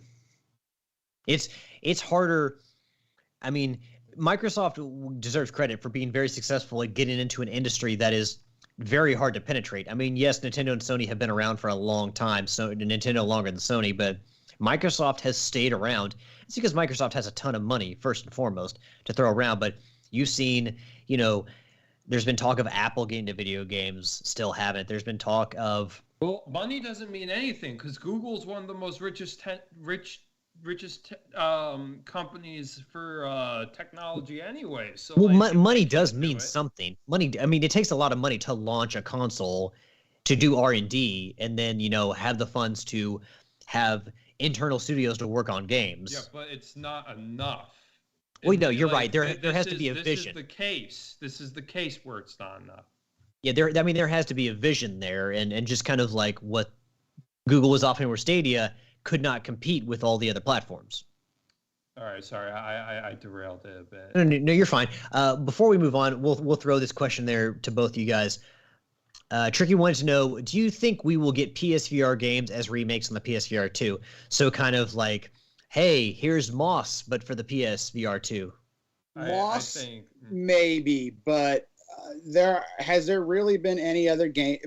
It's harder. I mean, Microsoft deserves credit for being very successful at getting into an industry that is very hard to penetrate. I mean, yes, Nintendo and Sony have been around for a long time, so Nintendo longer than Sony, but Microsoft has stayed around. It's because Microsoft has a ton of money, first and foremost, to throw around. But you've seen, there's been talk of Apple getting into video games, still haven't. There's been talk of... Well, money doesn't mean anything, because Google's one of the most richest companies for technology anyway. So well, money does mean something. Money, I mean, it takes a lot of money to launch a console, to do R&D, and then have the funds to have internal studios to work on games. Yeah, but it's not enough. Well, no, you're right. There has to be a vision. This is the case where it's not enough. Yeah, there has to be a vision there, and just kind of like what Google was offering with Stadia could not compete with all the other platforms. All right, sorry, I derailed it a bit. No, you're fine. Before we move on, we'll throw this question there to both of you guys. Tricky wanted to know, do you think we will get PSVR games as remakes on the PSVR 2? So kind of like, hey, here's Moss, but for the PSVR 2. Moss, I think, maybe, but has there really been any other game,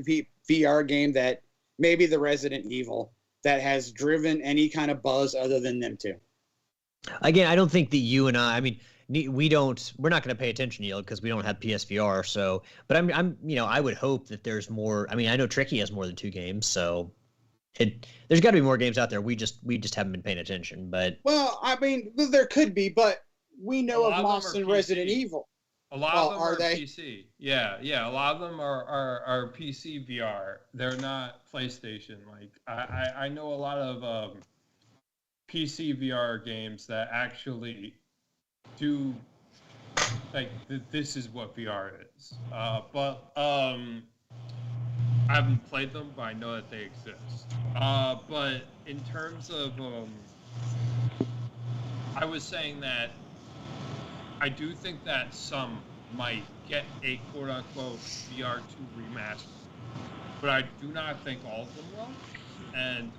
VR game that maybe the Resident Evil that has driven any kind of buzz other than them two? Again, I don't think that you and we're not going to pay attention, Neil, because we don't have PSVR. So, but I would hope that there's more. I mean, I know Tricky has more than 2 games, so there's got to be more games out there. We just haven't been paying attention. But well, I mean, there could be, but we know of Moss and Resident Evil. A lot of them are PC. Yeah. A lot of them are PC VR. They're not PlayStation. Like I know a lot of PC VR games that actually do like this is what VR is. But I haven't played them, but I know that they exist. But in terms of I was saying that I do think that some might get a quote-unquote VR2 remaster, but I do not think all of them will. And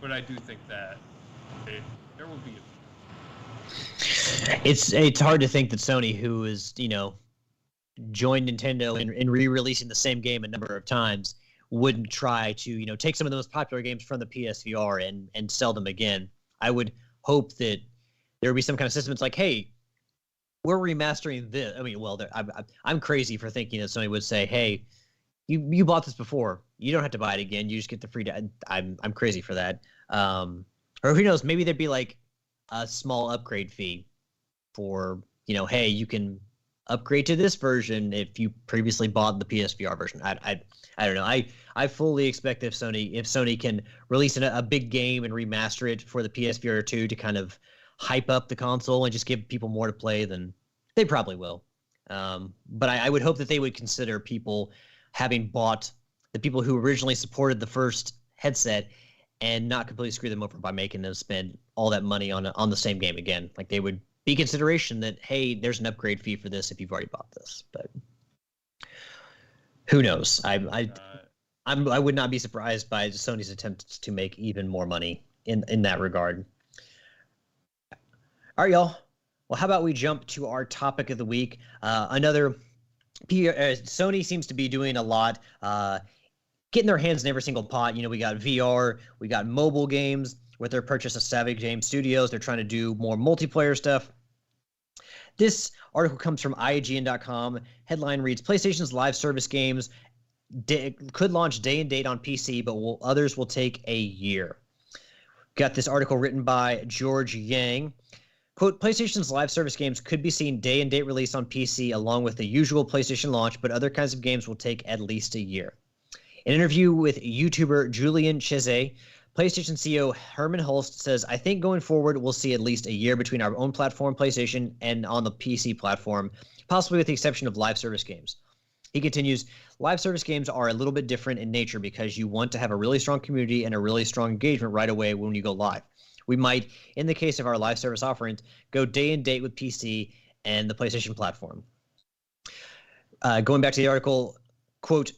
but I do think that there will be. It's hard to think that Sony, who is joined Nintendo in re-releasing the same game a number of times, wouldn't try to take some of the most popular games from the PSVR and sell them again. I would hope that there would be some kind of system. It's like, hey, we're remastering this. I mean, well, I'm crazy for thinking that Sony would say, hey, you bought this before. You don't have to buy it again. You just get the free. I'm crazy for that. Or who knows? Maybe there'd be like a small upgrade fee for hey, you can upgrade to this version if you previously bought the PSVR version. I don't know. I fully expect if Sony can release a big game and remaster it for the PSVR 2 to kind of hype up the console and just give people more to play, then they probably will. But I would hope that they would consider people having bought the people who originally supported the first headset and not completely screw them over by making them spend all that money on the same game again. Like they would be consideration that, hey, there's an upgrade fee for this if you've already bought this. But who knows? I would not be surprised by Sony's attempts to make even more money in that regard. All right, y'all. Well, how about we jump to our topic of the week? Sony seems to be doing a lot, getting their hands in every single pot. We got VR, we got mobile games with their purchase of Savage Game Studios. They're trying to do more multiplayer stuff. This article comes from IGN.com. Headline reads, PlayStation's live service games could launch day and date on PC, but others will take a year. Got this article written by George Yang. Quote, PlayStation's live service games could be seen day and date release on PC along with the usual PlayStation launch, but other kinds of games will take at least a year. In an interview with YouTuber Julian Chezay, PlayStation CEO Herman Hulst says, I think going forward, we'll see at least a year between our own platform, PlayStation, and on the PC platform, possibly with the exception of live service games. He continues, live service games are a little bit different in nature because you want to have a really strong community and a really strong engagement right away when you go live. We might, in the case of our live service offerings, go day and date with PC and the PlayStation platform. Going back to the article, quoting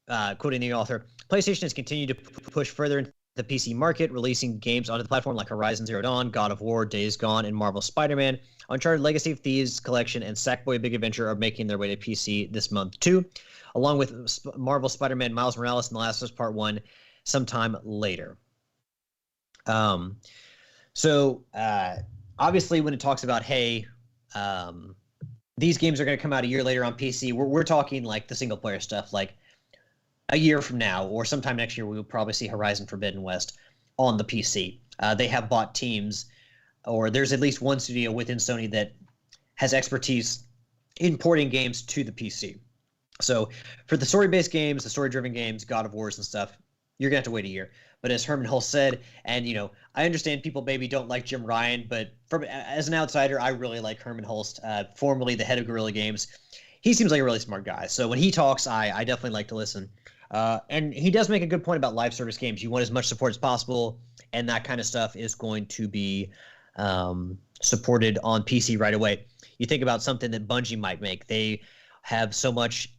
the author, PlayStation has continued to push further into the PC market, releasing games onto the platform like Horizon Zero Dawn, God of War, Days Gone, and Marvel's Spider-Man. Uncharted Legacy of Thieves Collection and Sackboy Big Adventure are making their way to PC this month too, along with Marvel Spider-Man Miles Morales and The Last of Us Part 1 sometime later. So obviously when it talks about, hey, these games are going to come out a year later on PC, we're talking like the single player stuff, like a year from now or sometime next year, we will probably see Horizon Forbidden West on the PC. They have bought teams, or there's at least one studio within Sony that has expertise in porting games to the PC. So for the story-based games, the story-driven games, God of Wars and stuff, you're going to have to wait a year. But as Herman Hulst said, and, I understand people maybe don't like Jim Ryan, but as an outsider, I really like Herman Hulst, formerly the head of Guerrilla Games. He seems like a really smart guy. So when he talks, I definitely like to listen. And he does make a good point about live service games. You want as much support as possible, and that kind of stuff is going to be supported on PC right away. You think about something that Bungie might make. They have so much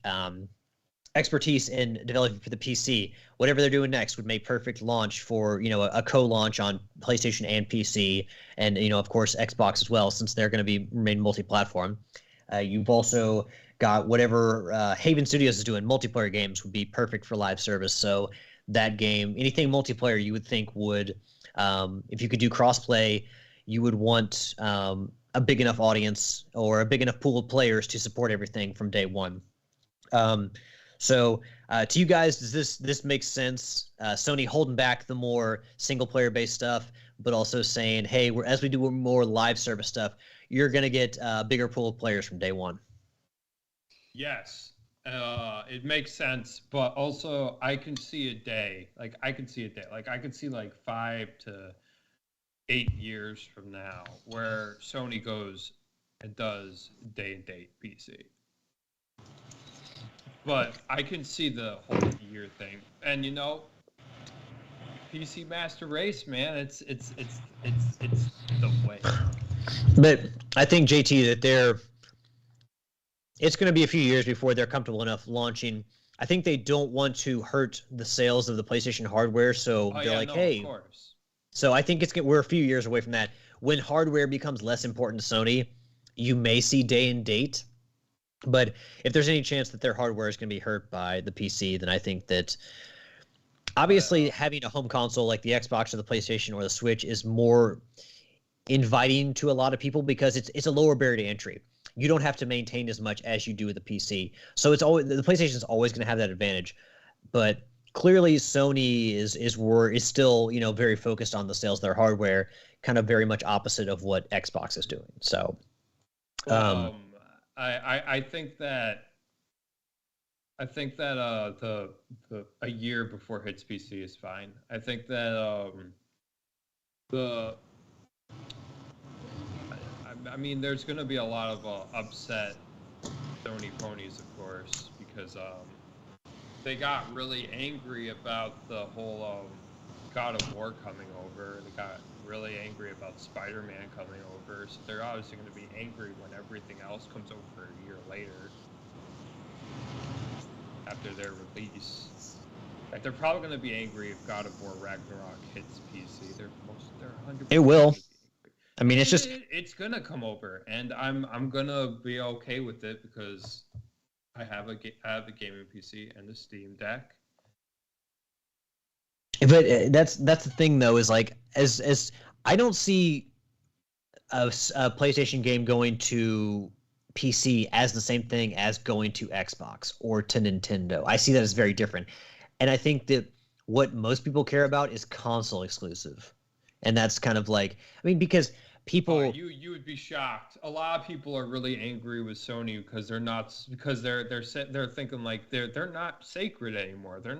expertise in developing for the PC. Whatever they're doing next would make perfect launch for, a co-launch on PlayStation and PC, and, of course, Xbox as well, since they're going to remain multi-platform. You've also got whatever Haven Studios is doing. Multiplayer games would be perfect for live service. So that game, anything multiplayer, you would think would, if you could do crossplay, you would want a big enough audience or a big enough pool of players to support everything from day one. So to you guys, does this make sense? Sony holding back the more single player based stuff, but also saying, hey, as we do more live service stuff, you're going to get a bigger pool of players from day one. Yes, it makes sense, but also I can see a day. Like I can see 5 to 8 years from now where Sony goes and does day and date PC. But I can see the whole year thing, and PC Master Race, man, it's the way. But I think JT that it's going to be a few years before they're comfortable enough launching. I think they don't want to hurt the sales of the PlayStation hardware, so hey. Of course. So I think we're a few years away from that. When hardware becomes less important to Sony, you may see day and date. But if there's any chance that their hardware is going to be hurt by the PC, then I think that obviously having a home console like the Xbox or the PlayStation or the Switch is more inviting to a lot of people because it's a lower barrier to entry. You don't have to maintain as much as you do with the PC. So it's always the PlayStation is always going to have that advantage. But clearly Sony is still, very focused on the sales of their hardware, kind of very much opposite of what Xbox is doing. So I think that the a year before it hits PC is fine. I think that there's going to be a lot of upset Sony ponies, of course, because they got really angry about the whole God of War coming over. They got really angry about Spider-Man coming over, so they're obviously going to be angry when everything else comes over a year later after their release. Like, they're probably going to be angry if God of War Ragnarok hits PC. They're 100%. It will. I mean, it's just it's gonna come over, and I'm gonna be okay with it because I have a gaming PC and a Steam Deck. But that's the thing though, is like as I don't see a PlayStation game going to PC as the same thing as going to Xbox or to Nintendo. I see that as very different, and I think that what most people care about is console exclusive, and that's kind of like, I mean, because people you would be shocked. A lot of people are really angry with Sony because they're thinking like they're not sacred anymore. They're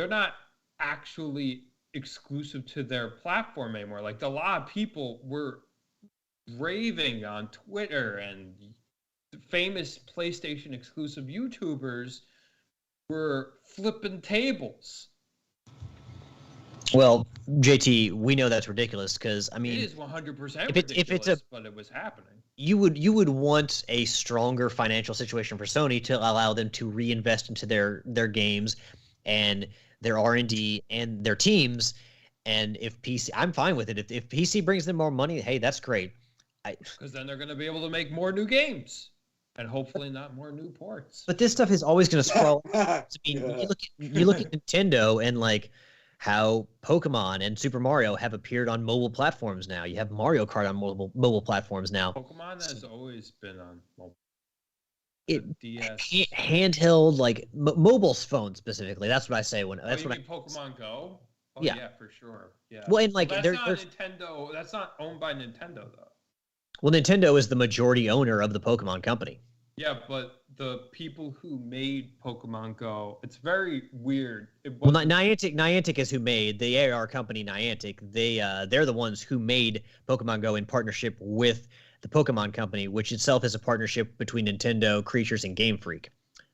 not actually exclusive to their platform anymore. Like, a lot of people were raving on Twitter, and famous PlayStation exclusive YouTubers were flipping tables. Well, JT, we know that's ridiculous because, I mean, it is 100% ridiculous, but it was happening. You would want a stronger financial situation for Sony to allow them to reinvest into their games and their R&D and their teams. And if PC, I'm fine with it. If PC brings them more money, hey, that's great. Because then they're going to be able to make more new games. And hopefully not more new ports. But this stuff is always going to sprawl. I mean, you look at Nintendo and like how Pokemon and Super Mario have appeared on mobile platforms now. You have Mario Kart on mobile platforms now. Pokemon has always been on mobile. DS. Handheld, like mobile phone specifically. That's what I say when. That's you what mean Pokemon Go? Oh, yeah, for sure. Yeah. Well, and like that's not Nintendo. That's not owned by Nintendo though. Well, Nintendo is the majority owner of the Pokemon company. Yeah, but the people who made Pokemon Go, it's very weird. Well, Niantic is who made the AR company. Niantic, they're the ones who made Pokemon Go in partnership with the Pokemon company, which itself is a partnership between Nintendo, Creatures, and Game Freak.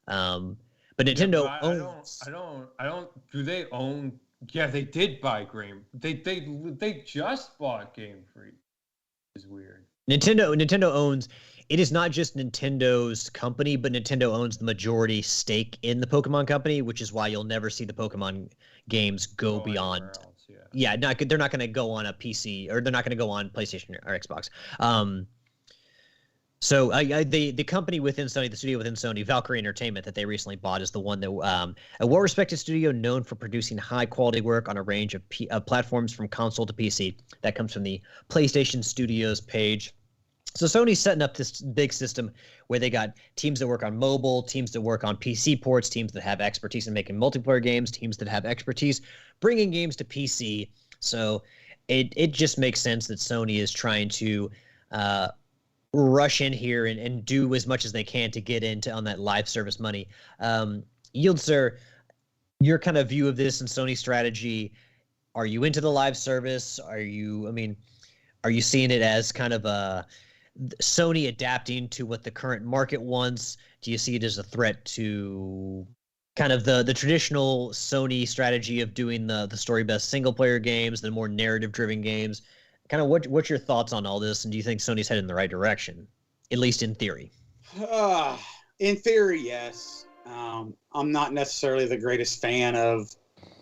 But Nintendo owns. I don't. Do they own? Yeah, they did buy Game. They just bought Game Freak. It's weird. Nintendo owns. It is not just Nintendo's company, but Nintendo owns the majority stake in the Pokemon company, which is why you'll never see the Pokemon games go beyond. Else, yeah, they're not going to go on a PC, or they're not going to go on PlayStation or Xbox. So the company within Sony, the studio within Sony, Valkyrie Entertainment, that they recently bought, is the one that a well-respected studio known for producing high-quality work on a range of platforms from console to PC. That comes from the PlayStation Studios page. So Sony's setting up this big system where they got teams that work on mobile, teams that work on PC ports, teams that have expertise in making multiplayer games, teams that have expertise bringing games to PC. So it just makes sense that Sony is trying to rush in here and do as much as they can to get into on that live service money. Yield, sir, your kind of view of this and Sony's strategy, are you into the live service? Are you seeing it as kind of a Sony adapting to what the current market wants? Do you see it as a threat to kind of the traditional Sony strategy of doing the story-based single-player games, the more narrative-driven games? Kind of what's your thoughts on all this, and do you think Sony's headed in the right direction, at least in theory? In theory, yes. I'm not necessarily the greatest fan of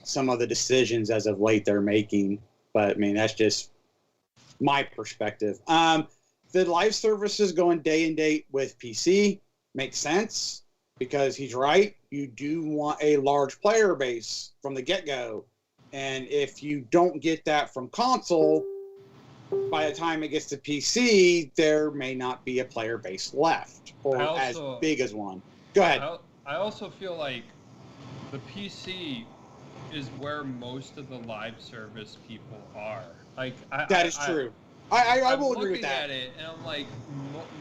some of the decisions as of late they're making, but I mean, that's just my perspective. The live services going day and date with PC makes sense because he's right. You do want a large player base from the get-go. And if you don't get that from console, by the time it gets to PC, there may not be a player base left or as big as one. Go ahead. I also feel like the PC is where most of the live service people are. Like that is true. I will agree with that. I'm looking at it, and I'm like,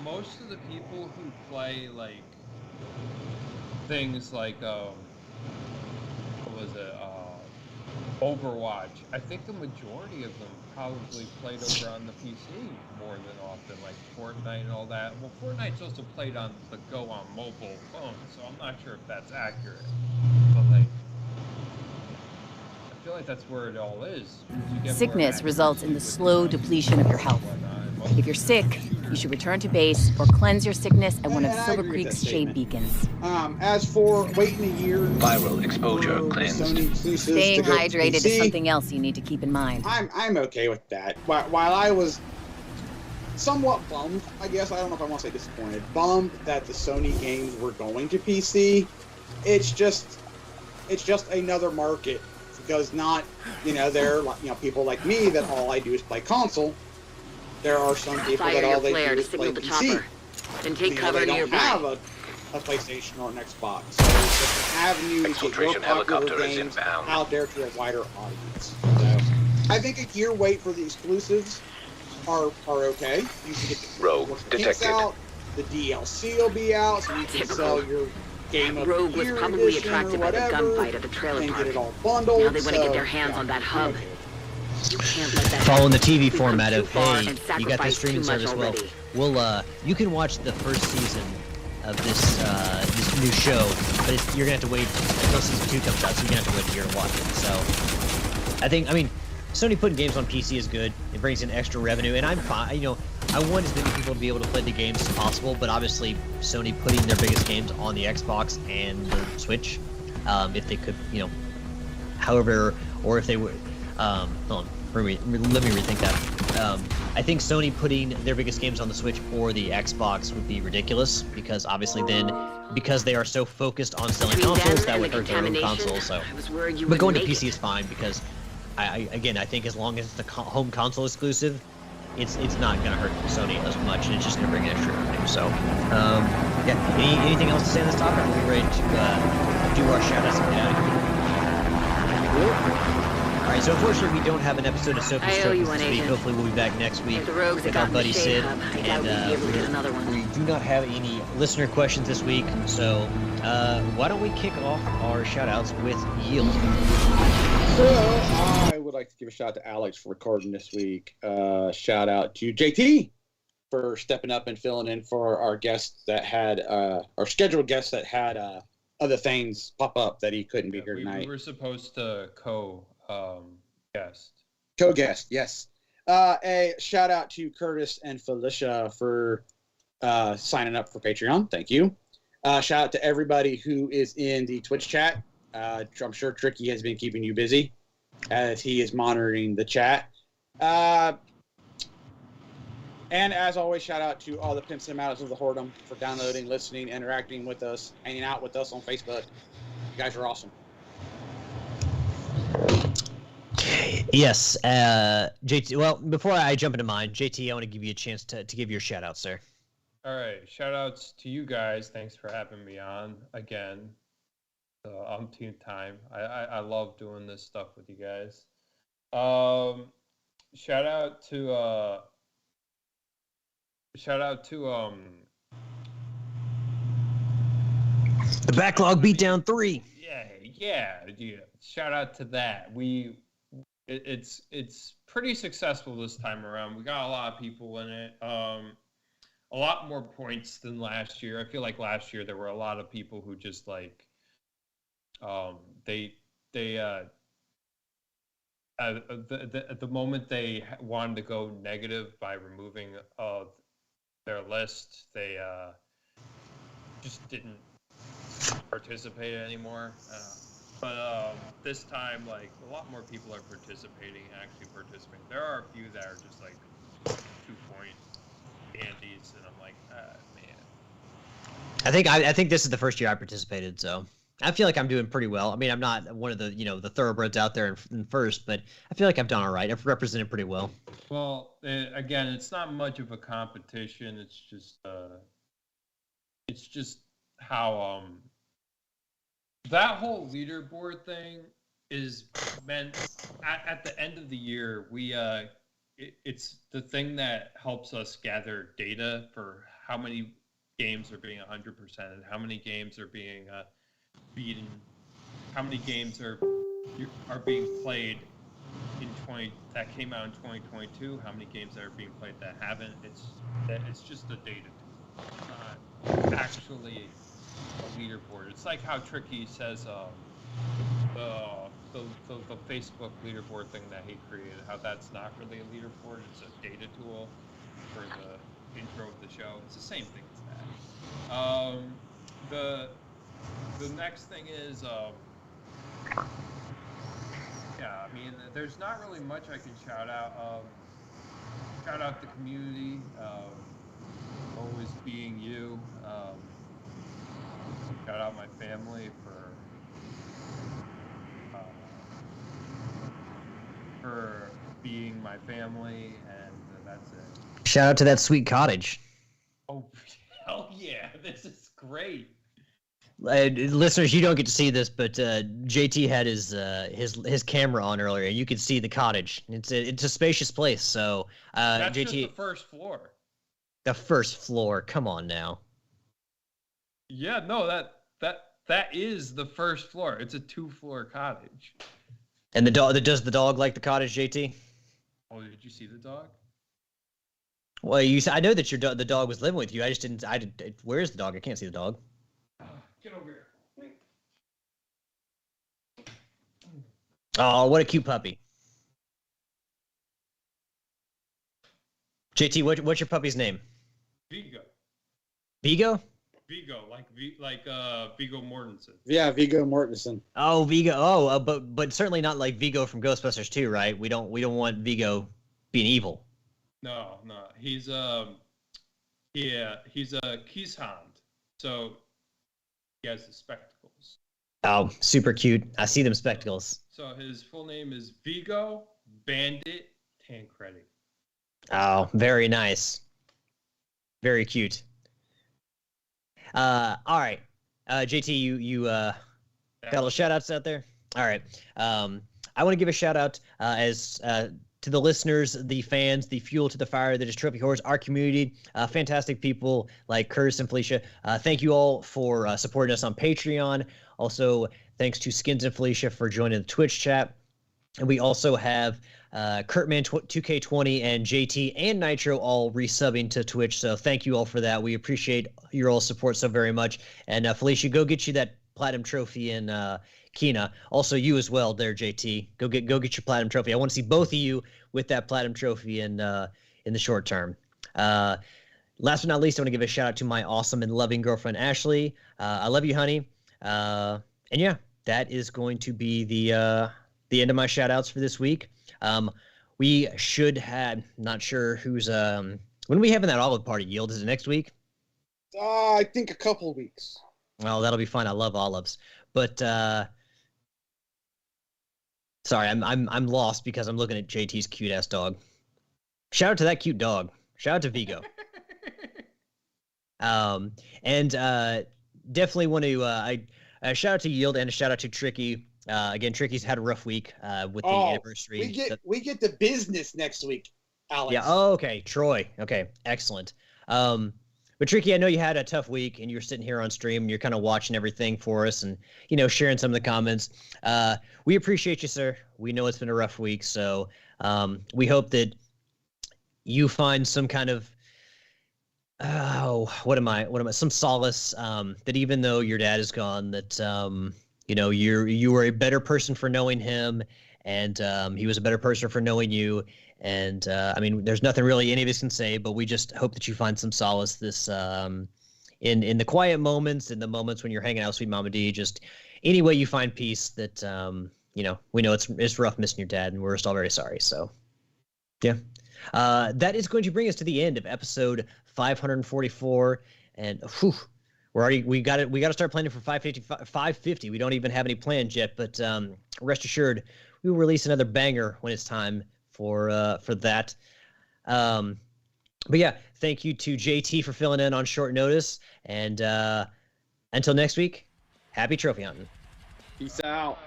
most of the people who play like things like what was it, Overwatch. I think the majority of them probably played over on the PC more than often, like Fortnite and all that. Well, Fortnite's also played on the go on mobile phone, so I'm not sure if that's accurate. But like, I feel like that's where it all is. Sickness results in the slow depletion of your health. If you're sick, you should return to base or cleanse your sickness at one of And I Silver agree with Creek's that shade statement. beacons. As for waiting a year, Viral exposure for the cleansed. Sony exclusives Staying to go to hydrated is PC, something else you need to keep in mind. I'm okay with that. While I was somewhat bummed, I guess, I don't know if I want to say disappointed, bummed that the Sony games were going to PC. It's just another market, because not, there are people like me that all I do is play console. There are some people Fire that your all they flare do to is play signal the PC. chopper. Then take cover They don't nearby. have a PlayStation or an Xbox. So it's just an avenue to get your Exfiltration popular helicopter is games inbound. out there to a wider audience. So I think a year wait for the exclusives are okay. You can get the Rogue kinks detected. out. The DLC will be out, so you can sell your game of Rogue the was year probably edition or attracted by the whatever, gunfight at the trailer and park. get it all bundled. Now they want to so, get their hands yeah, on that I'm hub. okay with it. You can't let that Following the TV We've come format too of, far hey, and you got this sacrificed streaming too much service, well, already. you can watch the first season of this new show, but you're gonna have to wait until season 2 comes out, so you're gonna have to wait a year to watch it. So I mean, Sony putting games on PC is good. It brings in extra revenue, and I'm fine. I want as many people to be able to play the games as possible, but obviously Sony putting their biggest games on the Xbox and the Switch, if they could, however, or if they would, hold on, let me rethink that. I think Sony putting their biggest games on the Switch or the Xbox would be ridiculous, because obviously because they are so focused on selling Between consoles, them that and would the hurt their own contamination, console. So, I was worried you but going to wouldn't PC make is fine, because I think as long as it's the home console exclusive, it's not gonna hurt Sony as much, and it's just gonna bring in extra revenue. So, yeah. Anything else to say on this topic? Are we ready to do our shout-outs and get out of here? All right, so unfortunately we don't have an episode of Sophie's I owe you Trophies one, this week. Agent. Hopefully we'll be back next week If the rogues with had our gotten the buddy Shade Sid. Hub, I doubt we'd be able to get another one. We do not have any listener questions this week, so why don't we kick off our shout-outs with Yield? So I would like to give a shout out to Alex for recording this week. Shout out to JT for stepping up and filling in for our guests that had our scheduled guests that had other things pop up that he couldn't be here tonight. We were supposed to guest. Co-guest, yes. A shout out to Curtis and Felicia for signing up for Patreon. Thank you. Shout out to everybody who is in the Twitch chat. I'm sure Tricky has been keeping you busy as he is monitoring the chat. And as always, shout out to all the pimps and mountains of the Whoredom for downloading, listening, interacting with us, hanging out with us on Facebook. You guys are awesome. Yes, JT. Well, before I jump into mine, JT, I want to give you a chance to give your shout out, sir. All right, shout outs to you guys. Thanks for having me on again. The umpteenth time. I love doing this stuff with you guys. Shout out to The Backlog Beatdown 3. Yeah. Shout out to that. It's pretty successful this time around. We got a lot of people in it. A lot more points than last year. I feel like last year there were a lot of people who just like at the moment they wanted to go negative by removing their list, they just didn't participate anymore. But this time, like, a lot more people are participating. There are a few that are just like 2-point andies, and I'm like, man. I think this is the first year I participated, so I feel like I'm doing pretty well. I mean, I'm not one of the the thoroughbreds out there in first, but I feel like I've done all right. I've represented pretty well. Well, again, it's not much of a competition. It's just how that whole leaderboard thing is meant at the end of the year. It's the thing that helps us gather data for how many games are being 100%, how many games are being beaten, how many games are being played that came out in 2022, how many games that are being played that haven't. It's just a data tool. It's not actually a leaderboard. It's like how Tricky says the Facebook leaderboard thing that he created, how that's not really a leaderboard, it's a data tool. for the intro of the show. It's the same thing as that. The next thing is, yeah, I mean, there's not really much I can shout out. Shout out the community, always being you. Shout out my family for being my family, and that's it. Shout out to that sweet cottage. Oh, hell yeah! This is great. Listeners, you don't get to see this, but JT had his camera on earlier. You could see the cottage. It's a spacious place. So that's JT, just the first floor. The first floor. Come on now. Yeah, no, that is the first floor. It's a 2-floor cottage. And does the dog like the cottage, JT? Oh, did you see the dog? Well, I know that the dog was living with you. I just didn't. Where's the dog? I can't see the dog. Get over here. Oh, what a cute puppy. JT, what's your puppy's name? Vigo. Vigo? Vigo, like Viggo Mortensen. Yeah, Viggo Mortensen. Oh, Vigo. Oh, but certainly not like Vigo from Ghostbusters 2, right? We don't want Vigo being evil. No. He's a Keeshond. So he has the spectacles. Oh, super cute. I see them spectacles. So his full name is Vigo Bandit Tancredi. Oh, very nice. Very cute. All right. JT, you got a little shout outs out there? All right. I want to give a shout out to the listeners, the fans, the fuel to the fire that is Trophy Horrors, our community, fantastic people like Curtis and Felicia. Thank you all for supporting us on Patreon. Also, thanks to Skins and Felicia for joining the Twitch chat. And we also have Kurtman 2K20 and JT and Nitro all resubbing to Twitch. So thank you all for that. We appreciate your all support so very much. And Felicia, go get you that platinum trophy in Kina. Also, you as well, there, JT. Go get your platinum trophy. I want to see both of you with that platinum trophy in the short term. Last but not least, I want to give a shout out to my awesome and loving girlfriend Ashley. I love you, honey. And yeah, that is going to be the end of my shout outs for this week. We should have, not sure who's when are we having that olive party, Yield? Is it next week? I think a couple of weeks. Well, that'll be fine. I love olives. But sorry, I'm lost because I'm looking at JT's cute ass dog. Shout out to that cute dog. Shout out to Vigo. And definitely want to shout out to Yield and a shout out to Tricky. Again, Tricky's had a rough week with the anniversary. We get to business next week, Alex. Yeah. Oh, okay. Troy. Okay. Excellent. But Tricky, I know you had a tough week, and you're sitting here on stream, and you're kind of watching everything for us, and sharing some of the comments. We appreciate you, sir. We know it's been a rough week, so we hope that you find some kind of some solace that even though your dad is gone, that you were a better person for knowing him, and he was a better person for knowing you. And I mean, there's nothing really any of us can say, but we just hope that you find some solace this in the quiet moments, in the moments when you're hanging out with Sweet Mama D. Just any way you find peace. That we know it's rough missing your dad, and we're just all very sorry. So, yeah, that is going to bring us to the end of episode 544, and we got to start planning for 550. We don't even have any plans yet, but rest assured, we will release another banger when it's time for that. But yeah, thank you to JT for filling in on short notice, and until next week, happy trophy hunting. Peace out.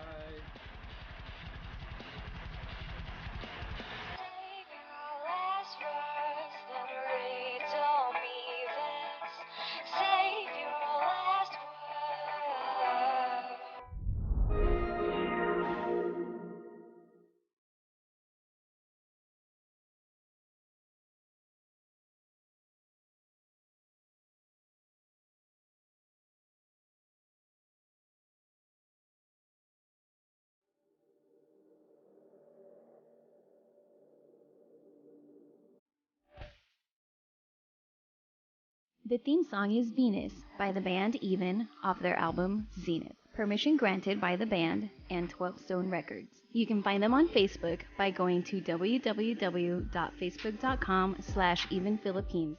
The theme song is Venus by the band Even off their album Zenith. Permission granted by the band and 12 Stone Records. You can find them on Facebook by going to www.facebook.com/evenphilippines.